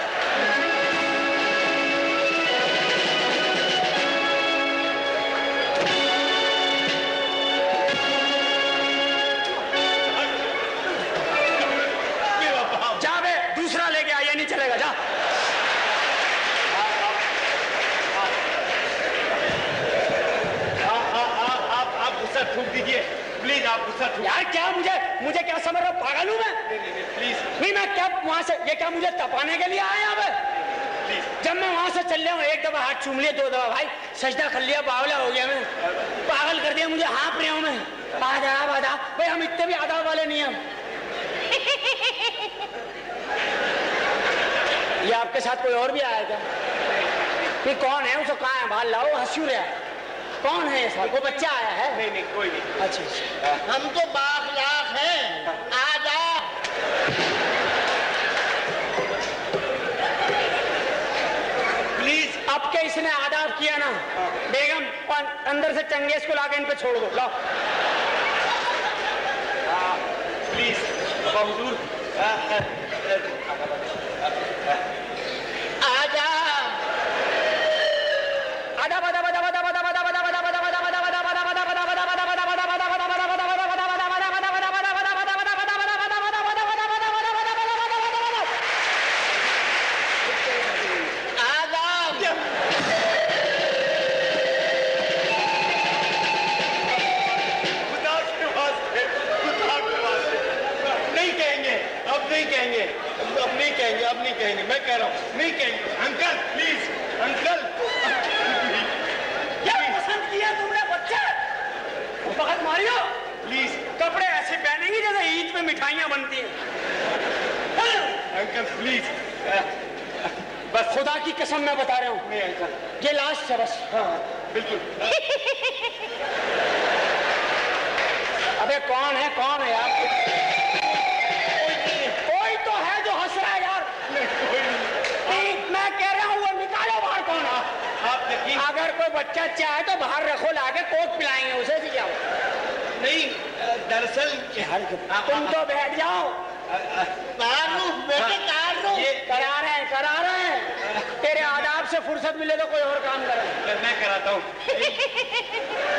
[SPEAKER 4] जा बे, दूसरा लेके आइए, नहीं चलेगा, जा।
[SPEAKER 7] आप गुस्सा थूक दीजिए, प्लीज आप गुस्सा
[SPEAKER 1] यार क्या मुझे क्या समझ रहे हो, पागल हूँ मैं?
[SPEAKER 7] प्लीज
[SPEAKER 1] नहीं मैं क्या वहां से, ये क्या मुझे तपाने के लिए आया अब? जब मैं वहां से चल रहा हूँ, एक दफा हाथ चूम लिया, 2 दफा भाई सजदा कर लिया, बावला हो गया मैं, पागल कर दिया मुझे, हाँफ रहा हूँ मैं। आदाब आदाब भाई, हम इतने भी आदाब वाले नहीं हम। ये आपके साथ कोई और भी आया क्या? ये कौन है? उसको कहाँ है? बाहर लाओ, हंसी रहा है। कौन है ऐसा? कोई बच्चा आया है?
[SPEAKER 7] नहीं कोई नहीं।
[SPEAKER 1] अच्छा
[SPEAKER 10] हम तो बाखलाक हैं। आदाब।
[SPEAKER 1] प्लीज। अब क्या इसने आदाब किया ना, बेगम अंदर से चंगेज को लाके इन पे छोड़ दो, लाओ।
[SPEAKER 7] प्लीज हुजूर। अब नहीं कहेंगे, मैं कह रहा हूँ नहीं कहेंगे। Uncle please, uncle.
[SPEAKER 1] क्या पसंद किया तुमने बच्चे? बहुत मारियो
[SPEAKER 7] प्लीज।
[SPEAKER 1] कपड़े ऐसे पहनेंगे जैसे ईद पे मिठाइयाँ बनती हैं।
[SPEAKER 7] अंकल प्लीज,
[SPEAKER 1] बस खुदा की कसम मैं बता रहा हूँ।
[SPEAKER 7] नहीं अंकल,
[SPEAKER 1] ये लास्ट है बस।
[SPEAKER 7] हाँ बिल्कुल।
[SPEAKER 1] अबे कौन है यार? कोई तो है जो हंस रहा है यार। मैं कह रहा हूँ वो निकालो बाहर, कौन है?
[SPEAKER 7] आप यकीन,
[SPEAKER 1] अगर कोई बच्चा चाहे तो बाहर रखो, लाके कोक पिलाएंगे उसे। क्या
[SPEAKER 7] नहीं दरअसल
[SPEAKER 1] तुम तो बैठ जाओ।
[SPEAKER 10] बेटे
[SPEAKER 7] ये
[SPEAKER 1] करा रहे हैं। तेरे आदाब से फुर्सत मिले तो कोई और काम करे।
[SPEAKER 7] मैं कराता हूँ।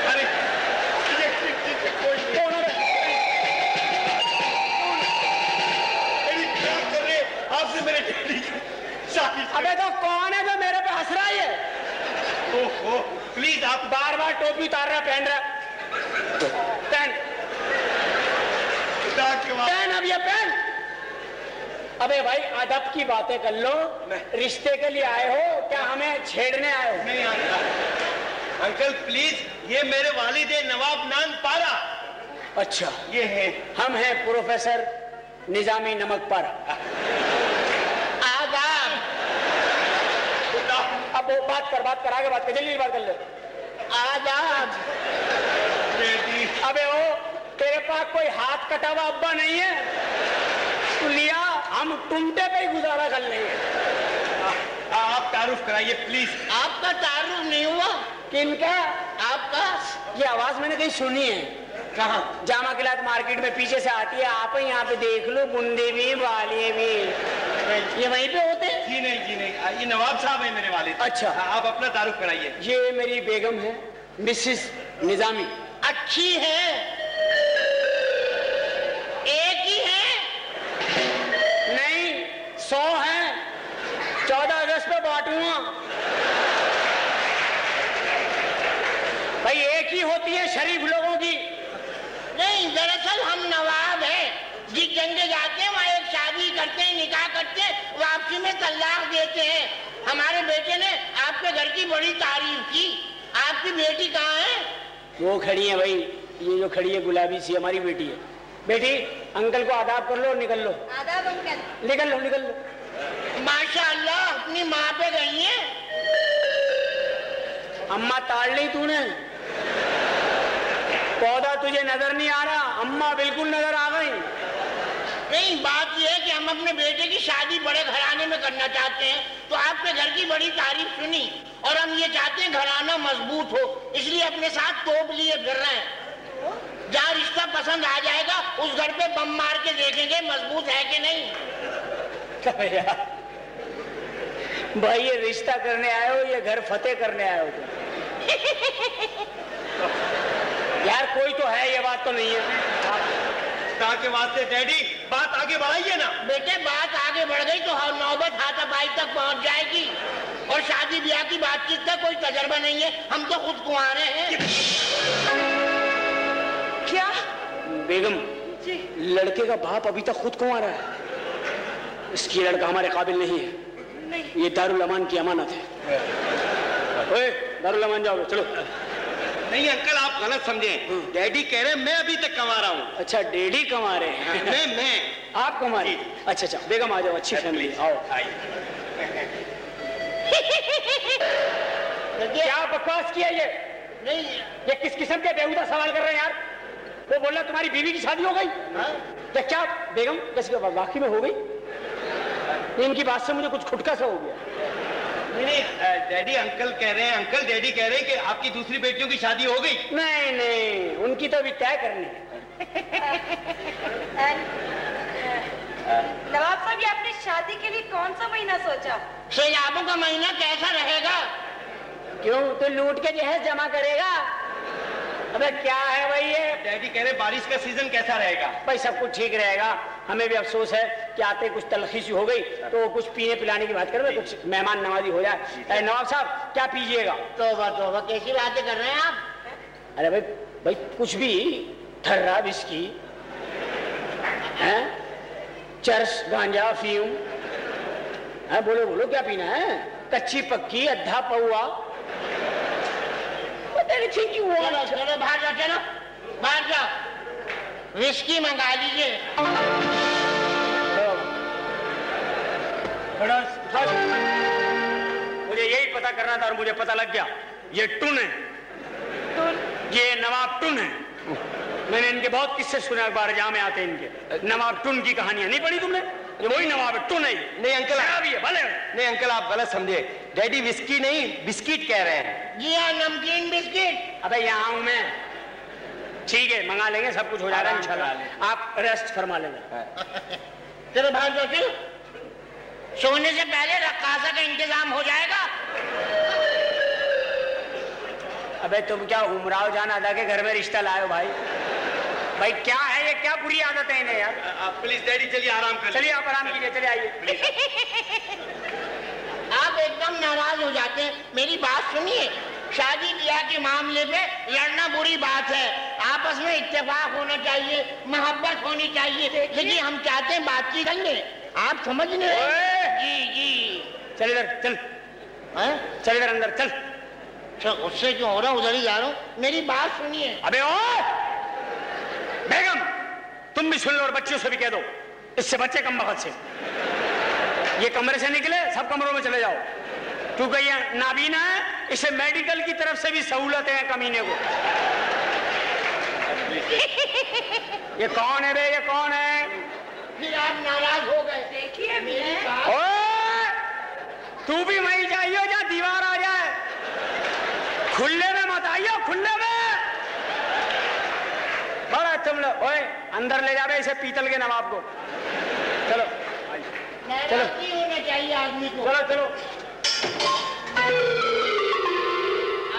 [SPEAKER 7] अरे
[SPEAKER 1] कौन है?
[SPEAKER 7] आपसे मेरे शादी।
[SPEAKER 1] अबे तो कौन है जो मेरे पे हंस रहा है?
[SPEAKER 7] ओह प्लीज, आप
[SPEAKER 1] बार टोपी उतार रहा, पहन रहा। पहन अब ये पहन। अबे भाई अदब की बातें कर लो। रिश्ते के लिए आए हो क्या हमें छेड़ने आए हो?
[SPEAKER 7] नहीं अंकल प्लीज, ये मेरे वालिद नवाब नान पारा।
[SPEAKER 1] अच्छा
[SPEAKER 7] ये है,
[SPEAKER 1] हम हैं प्रोफेसर निजामी नमक पारा। अब वो बात कर आगे बात कर, जल्दी बात कर ले।
[SPEAKER 10] आदाब।
[SPEAKER 1] अबे वो तेरे पास कोई हाथ कटा हुआ अब्बा नहीं है? तू लिया, हम टुंटे पे ही गुजारा कर लेंगे।
[SPEAKER 7] आप तारुफ कराइए प्लीज।
[SPEAKER 10] आपका तारुफ नहीं हुआ?
[SPEAKER 1] किनका?
[SPEAKER 10] आपका।
[SPEAKER 1] ये आवाज मैंने कहीं सुनी है।
[SPEAKER 7] कहाँ?
[SPEAKER 1] जामा किलात मार्केट में पीछे से आती है। आप यहाँ पे देख लो, बुंदे भी बालिए भी ये वहीं पे होते हैं।
[SPEAKER 7] जी नहीं, ये नवाब साहब है मेरे वालिद।
[SPEAKER 1] अच्छा
[SPEAKER 7] आप अपना तारुफ कराइए।
[SPEAKER 1] ये मेरी बेगम है, मिसेस निजामी।
[SPEAKER 10] अच्छी है? एक ही है?
[SPEAKER 1] नहीं 100 है। 14 अगस्त पे बांटूंगा भाई। एक ही होती है शरीफ लोगों की।
[SPEAKER 10] नहीं, दरअसल हम नवाब हैं। जिस जगह जाते हैं वहाँ एक शादी करते हैं, निकाह करते हैं, वापसी में तलाक देते हैं। हमारे बेटे ने आपके घर की बड़ी तारीफ की। आपकी बेटी कहाँ है?
[SPEAKER 1] वो खड़ी है भाई, ये जो खड़ी है गुलाबी सी, हमारी बेटी है। बेटी अंकल को आदाब कर लो और निकल लो।
[SPEAKER 2] आदाब अंकल।
[SPEAKER 1] निकल लो।
[SPEAKER 10] माशाअल्लाह, अपनी माँ पे गई है।
[SPEAKER 1] अम्मा ताड़ ली तूने? पौधा तुझे नजर नहीं आ रहा, अम्मा बिल्कुल नजर आ गई।
[SPEAKER 10] नहीं, बात यह है कि हम अपने बेटे की शादी बड़े घराने में करना चाहते हैं, तो आपके घर की बड़ी तारीफ सुनी और हम ये चाहते हैं घराना मजबूत हो, इसलिए अपने साथ तोप लिए फिर रहे हैं। जहाँ रिश्ता पसंद आ जाएगा उस घर पे बम मार के देखेंगे मजबूत है कि नहीं।
[SPEAKER 1] भाई ये रिश्ता करने आए हो, ये घर फतेह करने आए हो तुम? यार कोई तो है, ये बात तो नहीं है।
[SPEAKER 7] के वास्ते डैडी बात आगे बढ़ाइए ना।
[SPEAKER 10] बेटे बात आगे बढ़ गई तो नौबत हाथापाई तक पहुंच जाएगी और शादी ब्याह की बातचीत का कोई तजर्बा नहीं है, हम तो खुद कुंवारे हैं।
[SPEAKER 3] क्या
[SPEAKER 4] बेगम
[SPEAKER 3] जी।
[SPEAKER 4] लड़के का बाप अभी तक खुद कुंवारा है। इसकी लड़का हमारे काबिल नहीं है।
[SPEAKER 3] नहीं।
[SPEAKER 4] ये दारुल अमान की अमानत है। ओए, दारुल अमान जाओ, चलो।
[SPEAKER 7] नहीं अंकल, आप गलत समझे। डैडी कह रहे हैं मैं अभी तक कमा रहा हूँ।
[SPEAKER 4] अच्छा, डैडी कमा रहे हैं।
[SPEAKER 7] मैं
[SPEAKER 4] आप कमा रही? अच्छा अच्छा, बेगम आ जाओ, अच्छी फैमिली, आओ। क्या बकवास किया ये?
[SPEAKER 10] नहीं,
[SPEAKER 4] ये किस किस्म के बेहुदा सवाल कर रहे हैं यार? वो बोल रहा तुम्हारी बीवी की शादी हो गई। तो क्या बेगम कैसे वाकई में हो गई? इनकी बात से मुझे कुछ खुटका सा हो गया।
[SPEAKER 7] नहीं, डैडी अंकल कह रहे हैं, अंकल डैडी कह रहे हैं कि आपकी दूसरी बेटियों की शादी हो गई।
[SPEAKER 4] नहीं नहीं, उनकी तो अभी तय करनी है।
[SPEAKER 3] नवाब साहब, ये आपने शादी के लिए कौन सा महीना सोचा?
[SPEAKER 10] सैलाबों का महीना कैसा रहेगा?
[SPEAKER 4] क्यों, तो लूट के जहेज जमा करेगा? अबे क्या है भाई ये?
[SPEAKER 7] डैडी कह रहे बारिश का सीजन कैसा रहेगा?
[SPEAKER 4] भाई सब कुछ ठीक रहेगा। हमें भी अफसोस है कि आते कुछ तलखी सी हो गई, तो कुछ पीने पिलाने की बात करें, कुछ मेहमान नवाजी हो जाए। नवाब साहब क्या पीजिएगा?
[SPEAKER 10] तौबा तौबा, कैसी बातें कर रहे हैं आप?
[SPEAKER 4] अरे भाई भाई कुछ भी, ठर्रा विस्की है, चरस गांजा अफीम है, बोलो बोलो क्या पीना है? कच्ची पक्की, अद्धा पौआ,
[SPEAKER 10] चलो बाहर जाओ, चलो बाहर जाओ, विस्की मंगा लीजिए।
[SPEAKER 4] मुझे यही पता करना था और मुझे पता लग गया, ये टुन है। ये नवाब टुन है। मैंने इनके बहुत किस्से सुने अखबार जहां में आते हैं इनके। नवाब टुन की कहानियां नहीं पढ़ी तुमने? ये वही नवाब टुन है।
[SPEAKER 7] नहीं अंकल,
[SPEAKER 4] है भले।
[SPEAKER 7] नहीं अंकल, आप गलत समझे। डैडी विस्की नहीं बिस्किट कह रहे हैं।
[SPEAKER 10] जी हाँ, नमकीन बिस्किट।
[SPEAKER 4] अबे यहाँ हूं मैं। ठीक है, मंगा लेंगे, सब कुछ हो जाएगा इंशाल्लाह। आप रेस्ट फरमा लेंगे।
[SPEAKER 10] चलो बाहर जाओ, चलो। सोने से पहले रक्कासा का इंतजाम हो जाएगा।
[SPEAKER 4] अबे तुम क्या उमराव जान अदा के घर में रिश्ता लाए हो भाई? भाई क्या है ये, क्या बुरी आदत है इन्हें यार?
[SPEAKER 7] आप प्लीज डैडी चलिए आराम कर।
[SPEAKER 4] चलिए आप आराम कीजिए, चलिए आइए।
[SPEAKER 10] आप एकदम नाराज हो जाते हैं। मेरी बात सुनिए, शादी ब्याह के मामले पे लड़ना बुरी बात है। आपस में इत्तेफाक होना चाहिए, मोहब्बत होनी चाहिए, लेकिन हम चाहते हैं बातचीत करने। आप समझ रहे? जी जी।
[SPEAKER 4] चल इधर, चल चल इधर अंदर चल।
[SPEAKER 10] उससे क्यों हो रहा, उधर ही जा रहा हूँ। मेरी बात सुनिए।
[SPEAKER 4] अबे ओ बेगम, तुम भी सुन लो और बच्चियों से भी कह दो, इससे बच्चे कम वक्त से ये कमरे से निकले, सब कमरों में चले जाओ, क्योंकि ये नाबीना है, इसे मेडिकल की तरफ से भी सहूलतें हैं कमीने को। ये कौन है बे, ये कौन है?
[SPEAKER 10] फिर आप नाराज हो गए।
[SPEAKER 3] देखिए
[SPEAKER 4] तू भी वहीं जाइयो जहाँ दीवार आ जाए, खुले में मत आइयो, खुले में। बड़ा तुम लोग, ओए अंदर ले जा बे इसे, पीतल के नवाब को। चलो चलो,
[SPEAKER 10] नहीं होना चाहिए आदमी को।
[SPEAKER 4] चलो चलो।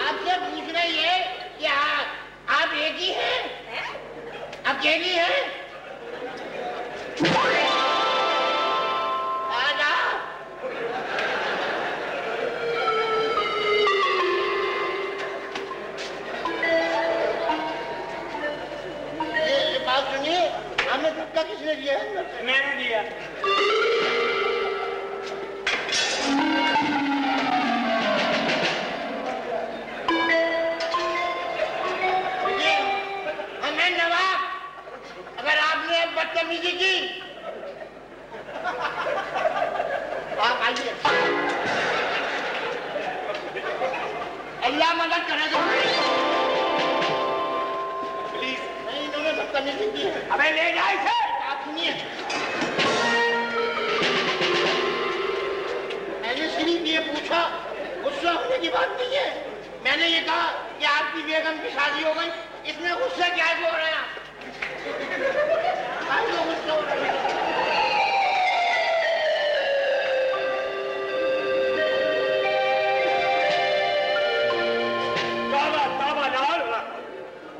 [SPEAKER 10] आपसे पूछ रही है कि आप एक ही हैं? अकेली हैं? आ जाओ। ये बात सुनिए, हमें गुटखा किसने दिया?
[SPEAKER 4] मैंने दिया।
[SPEAKER 10] हमें नवाब, अगर आपने बदतमीजी की, आप आइए। अल्लाह मदद करेगा।
[SPEAKER 7] प्लीज।
[SPEAKER 10] नहीं, इन्होंने बदतमीजी की है।
[SPEAKER 4] अबे ले जा इसे।
[SPEAKER 10] आप सुनिए, मैंने सिर्फ ये पूछा, गुस्सा होने की बात नहीं है। मैंने ये कहा कि आपकी बेगम की शादी हो गई, इसमें गुस्सा क्या हो रहे हैं? आप गुस्सा हो रहे हैं?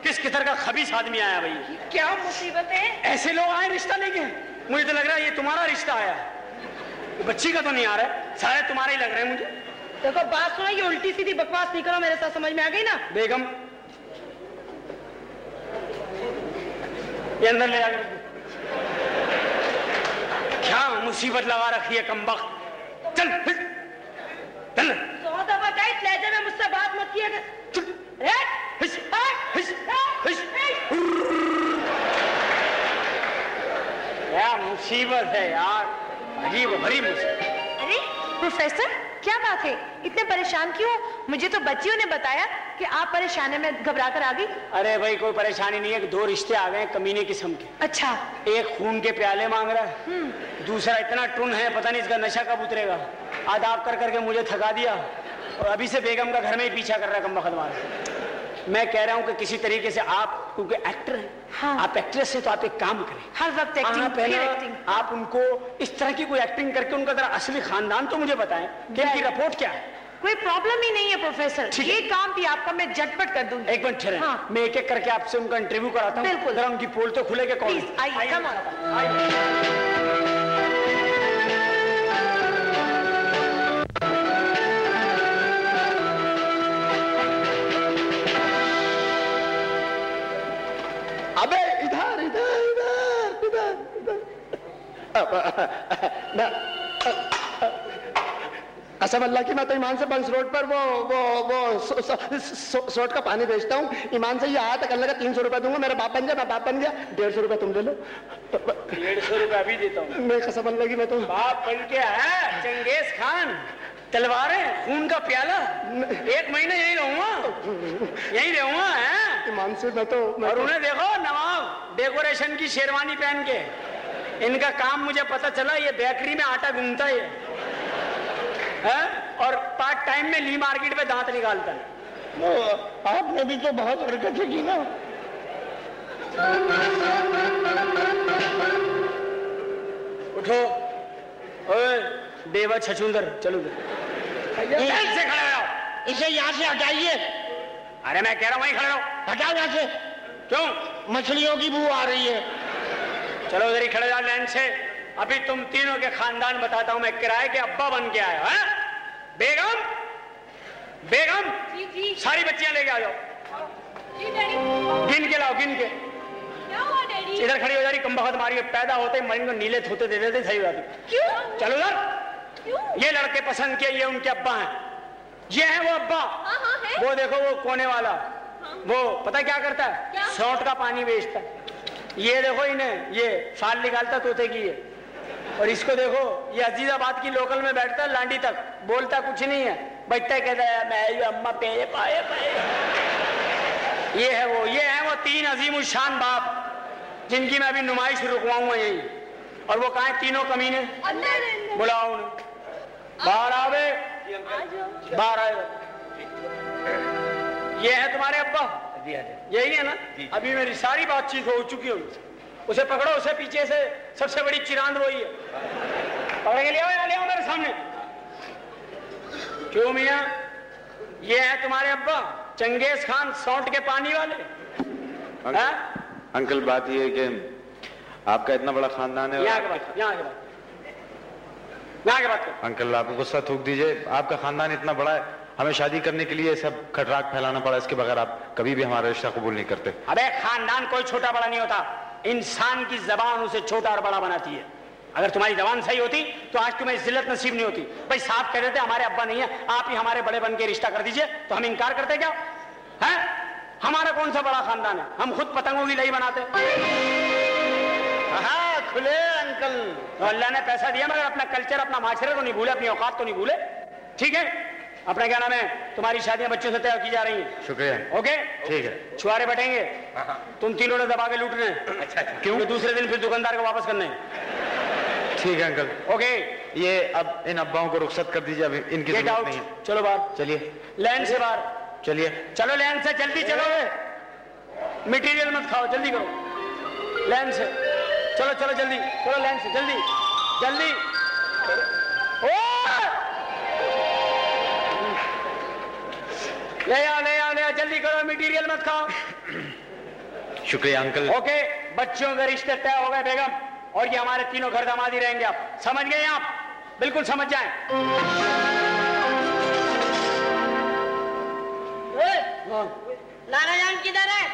[SPEAKER 4] किस किधर का खबीस आदमी आया भाई?
[SPEAKER 3] क्या मुसीबत है?
[SPEAKER 4] ऐसे लोग आए रिश्ता लेके? मुझे तो लग रहा है ये तुम्हारा रिश्ता आया, बच्ची का तो नहीं आ रहा है, शायद तुम्हारे ही लग रहे हैं मुझे।
[SPEAKER 3] देखो बात सुनो, ये उल्टी सीधी बकवास नहीं करो, मेरे साथ समझ में आ गई ना?
[SPEAKER 4] बेगम ये अंदर ले जाकर क्या मुसीबत लगा रखी है कमबख्त। चल चल
[SPEAKER 3] 100 दफा कहा इस लहजे में मुझसे बात मत किया कर।
[SPEAKER 4] क्या मुसीबत है यार, अजीब भरी मुसीबत।
[SPEAKER 3] अरे प्रोफेसर क्या बात है, इतने परेशान क्यों? मुझे तो बच्चियों ने बताया कि आप परेशानी में घबरा कर आ गई।
[SPEAKER 4] अरे भाई कोई परेशानी नहीं है, 2 रिश्ते आ गए कमीने किस्म के।
[SPEAKER 3] अच्छा।
[SPEAKER 4] एक खून के प्याले मांग रहा है, दूसरा इतना टुन है पता नहीं इसका नशा कब उतरेगा। आदाब कर करके मुझे थका दिया और अभी से बेगम का घर में ही पीछा कर रहा है कमबख्त वाला। मैं कह रहा हूँ कि किसी तरीके से आप, क्योंकि एक्टर हैं, हाँ। आप एक्ट्रेस हैं तो आप एक काम करें, हर वक्त एक्टिंग, आप उनको इस तरह की कोई एक्टिंग करके उनका जरा असली खानदान तो मुझे बताएं कि इनकी रिपोर्ट क्या है।
[SPEAKER 3] कोई प्रॉब्लम ही नहीं है प्रोफेसर, ये काम भी आपका मैं झटपट कर दूंगी।
[SPEAKER 4] एक मिनट ठहरें, हाँ। मैं एक एक करके आपसे उनका इंटरव्यू कराता हूँ। बिल्कुल, जरा उनकी पोल तो खुले के कौन।
[SPEAKER 7] अबे इधर इधर इधर इधर इधर कसम अल्लाह की, मैं तो ईमान से बंस रोड पर वो सोट का पानी बेचता हूँ। ईमान से ये आया था, कल का 300 रुपए दूंगा, मेरा बाप बन गया, मैं बाप बन गया, 150 रुपए तुम ले लो।
[SPEAKER 4] 150 रुपए अभी देता हूँ
[SPEAKER 7] मैं, कसम अल्लाह की मैं तो
[SPEAKER 4] बाप बन के आया। चंगेज खान, तलवारें, खून का प्याला, 1 महीने यही रहूंगा, यही रहूंगा है
[SPEAKER 7] ईमान से मैं तो
[SPEAKER 4] और उन्हें देखो नवाब डेकोरेशन की शेरवानी पहन के, इनका काम मुझे पता चला, ये बेकरी में आटा गूंथता है और पार्ट टाइम में ली मार्केट में दांत निकालता है।
[SPEAKER 10] आपने भी तो बहुत हरकतें की ना।
[SPEAKER 4] उठो, ओए देवा छछूंदर, चलो से खड़े रहो,
[SPEAKER 10] इसे यहाँ से हटाइए।
[SPEAKER 4] अरे मैं कह रहा हूँ वहीं खड़े रहो।
[SPEAKER 10] हटाओ यहाँ से।
[SPEAKER 4] क्यों?
[SPEAKER 10] मछलियों की बू आ रही है।
[SPEAKER 4] चलो उधर ही खड़े जाओ लाइन से। अभी तुम तीनों के खानदान बताता हूं मैं, किराए के अब्बा बन के आया है। बेगम, बेगम,
[SPEAKER 2] जी जी।
[SPEAKER 4] सारी बच्चियां लेके आ जाओ।
[SPEAKER 2] जी डैडी।
[SPEAKER 4] गिन के लाओ, गिन के।
[SPEAKER 2] क्या हुआ डैडी?
[SPEAKER 4] इधर खड़ी हो जा रही, कमबख्त मारी पैदा होते ही मरीन को नीले थोते दे देते, सही बात।
[SPEAKER 2] क्यों?
[SPEAKER 4] चलो उधर।
[SPEAKER 2] क्यों?
[SPEAKER 4] ये लड़के पसंद किए, ये उनके अब्बा हैं, ये है वो अब्बा।
[SPEAKER 2] हाँ हाँ है।
[SPEAKER 4] वो देखो वो कोने वाला, वो पता क्या करता है?
[SPEAKER 2] क्या?
[SPEAKER 4] सौंठ का पानी बेचता है। ये देखो इन्हें, ये फाल निकालता तोते की है। और इसको देखो, ये अजीजाबाद की लोकल में बैठता है, लांडी तक बोलता कुछ नहीं है, बैठता कहता है मैं अम्मा पे पाए पाए। ये है वो 3 अजीम शान बाप जिनकी मैं अभी नुमाइश रुकवाऊंगा यही। और वो कहाँ है तीनों कमीने? बुलाओ उन्हें, बाहर आवे, बाहर आए। ये है तुम्हारे अब्बा, यही है ना? अभी मेरी सारी बातचीत हो चुकी है उनसे। उसे पकड़ो, उसे पीछे से सबसे बड़ी चिरांद वही है, पकड़ेंगे। ले आओ मेरे सामने। क्यों मियां? ये है तुम्हारे अब्बा चंगेज खान, सौंठ के पानी वाले।
[SPEAKER 11] अंकल बात ये है कि आपका इतना बड़ा खानदान है।
[SPEAKER 4] यहाँ के बात
[SPEAKER 11] अंकल आप गुस्सा थूक दीजिए, आपका खानदान इतना बड़ा है, हमें शादी करने के लिए सब खटराक फैलाना पड़ा, इसके बगैर आप कभी भी हमारा रिश्ता कबूल नहीं करते।
[SPEAKER 4] अबे खानदान कोई छोटा बड़ा नहीं होता, इंसान की जबान उसे छोटा और बड़ा बनाती है। अगर तुम्हारी जबान सही होती तो आज तुम्हें जिल्लत नसीब नहीं होती। भाई साफ कह देते हमारे अब्बा नहीं है, आप ही हमारे बड़े बन के रिश्ता कर दीजिए, तो हम इनकार करते क्या है? हमारा कौन सा बड़ा खानदान है? हम खुद पतंगों की लई बनाते।
[SPEAKER 10] हाँ खुले अंकल,
[SPEAKER 4] तो अल्लाह ने पैसा दिया मगर अपना कल्चर, अपना माशरे तो नहीं भूले, अपनी औकात तो नहीं भूले। ठीक है, अपना क्या नाम है, तुम्हारी शादियां बच्चों से तय की जा रही हैं।
[SPEAKER 11] शुक्रिया।
[SPEAKER 4] ओके
[SPEAKER 11] ठीक है,
[SPEAKER 4] छुआरे बैठेंगे, तुम तीनों ने दबा के लूटने। अच्छा क्यों? तो दूसरे दिन फिर दुकानदार को वापस करने।
[SPEAKER 11] ठीक है अंकल।
[SPEAKER 4] ओके,
[SPEAKER 11] ये अब इन अब्बाओं को रुखसत कर दीजिए, अभी इनकी जरूरत नहीं है।
[SPEAKER 4] चलो बाहर,
[SPEAKER 11] चलिए
[SPEAKER 4] लैंड से बाहर
[SPEAKER 11] चलिए,
[SPEAKER 4] चलो लैंड से, जल्दी चलो, मटेरियल मत खाओ, जल्दी करो, लैंड से चलो, चलो जल्दी चलो, लैंड से जल्दी जल्दी। ले आओ जल्दी करो, मटेरियल मत खाओ।
[SPEAKER 11] शुक्रिया अंकल।
[SPEAKER 4] ओके, बच्चों के रिश्ते तय हो गए बेगम, और ये हमारे तीनों घर दामादी रहेंगे। आप समझ गए? आप बिल्कुल समझ जाएं।
[SPEAKER 3] नाना जान किधर है?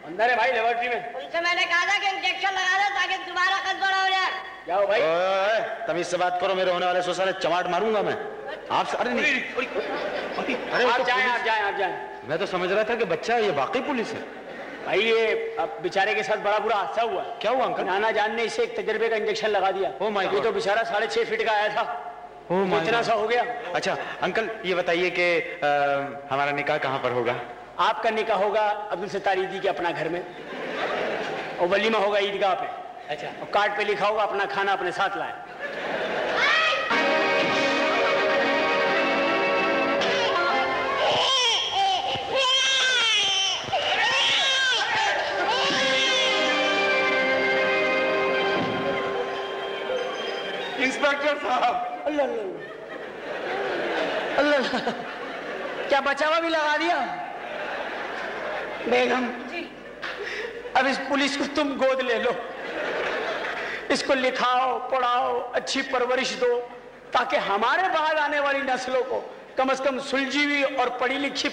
[SPEAKER 4] अंदर है भाई, लेबोरेटरी में।
[SPEAKER 3] उनसे मैंने कहा था कि इंजेक्शन
[SPEAKER 1] जाओ भाई,
[SPEAKER 11] तमीज से बात करो, मेरे होने वाले ससुराल चमाट मारूंगा मैं आपसे। अरे नहीं,
[SPEAKER 1] अरे आप जाएं।
[SPEAKER 11] मैं तो समझ रहा था कि बच्चा ये वाकई पुलिस है।
[SPEAKER 1] भाई ये अब बेचारे के साथ बड़ा बुरा हादसा हुआ।
[SPEAKER 11] क्या हुआ अंकल?
[SPEAKER 1] नाना जान ने इसे एक तजर्बे का इंजेक्शन लगा दिया।
[SPEAKER 11] ओ माय गॉड,
[SPEAKER 1] ये तो बेचारा 6.5 फीट का आया था, इतना सा हो गया।
[SPEAKER 11] अच्छा अंकल ये बताइए कि हमारा निकाह कहाँ पर होगा?
[SPEAKER 1] आपका निकाह होगा अब्दुल सत्तार ईदी के अपना घर में, और वलीमा होगा ईदगाह पे। अच्छा, और कार्ड पे लिखा होगा अपना खाना अपने साथ लाए।
[SPEAKER 5] इंस्पेक्टर साहब,
[SPEAKER 1] अल्लाह क्या बचावा भी लगा दिया? बेगम अब इस पुलिस को तुम गोद ले लो, इसको लिखाओ पढ़ाओ, अच्छी परवरिश दो, ताकि हमारे बाद आने वाली नस्लों को कम से कम सुलझी हुई और पढ़ी लिखी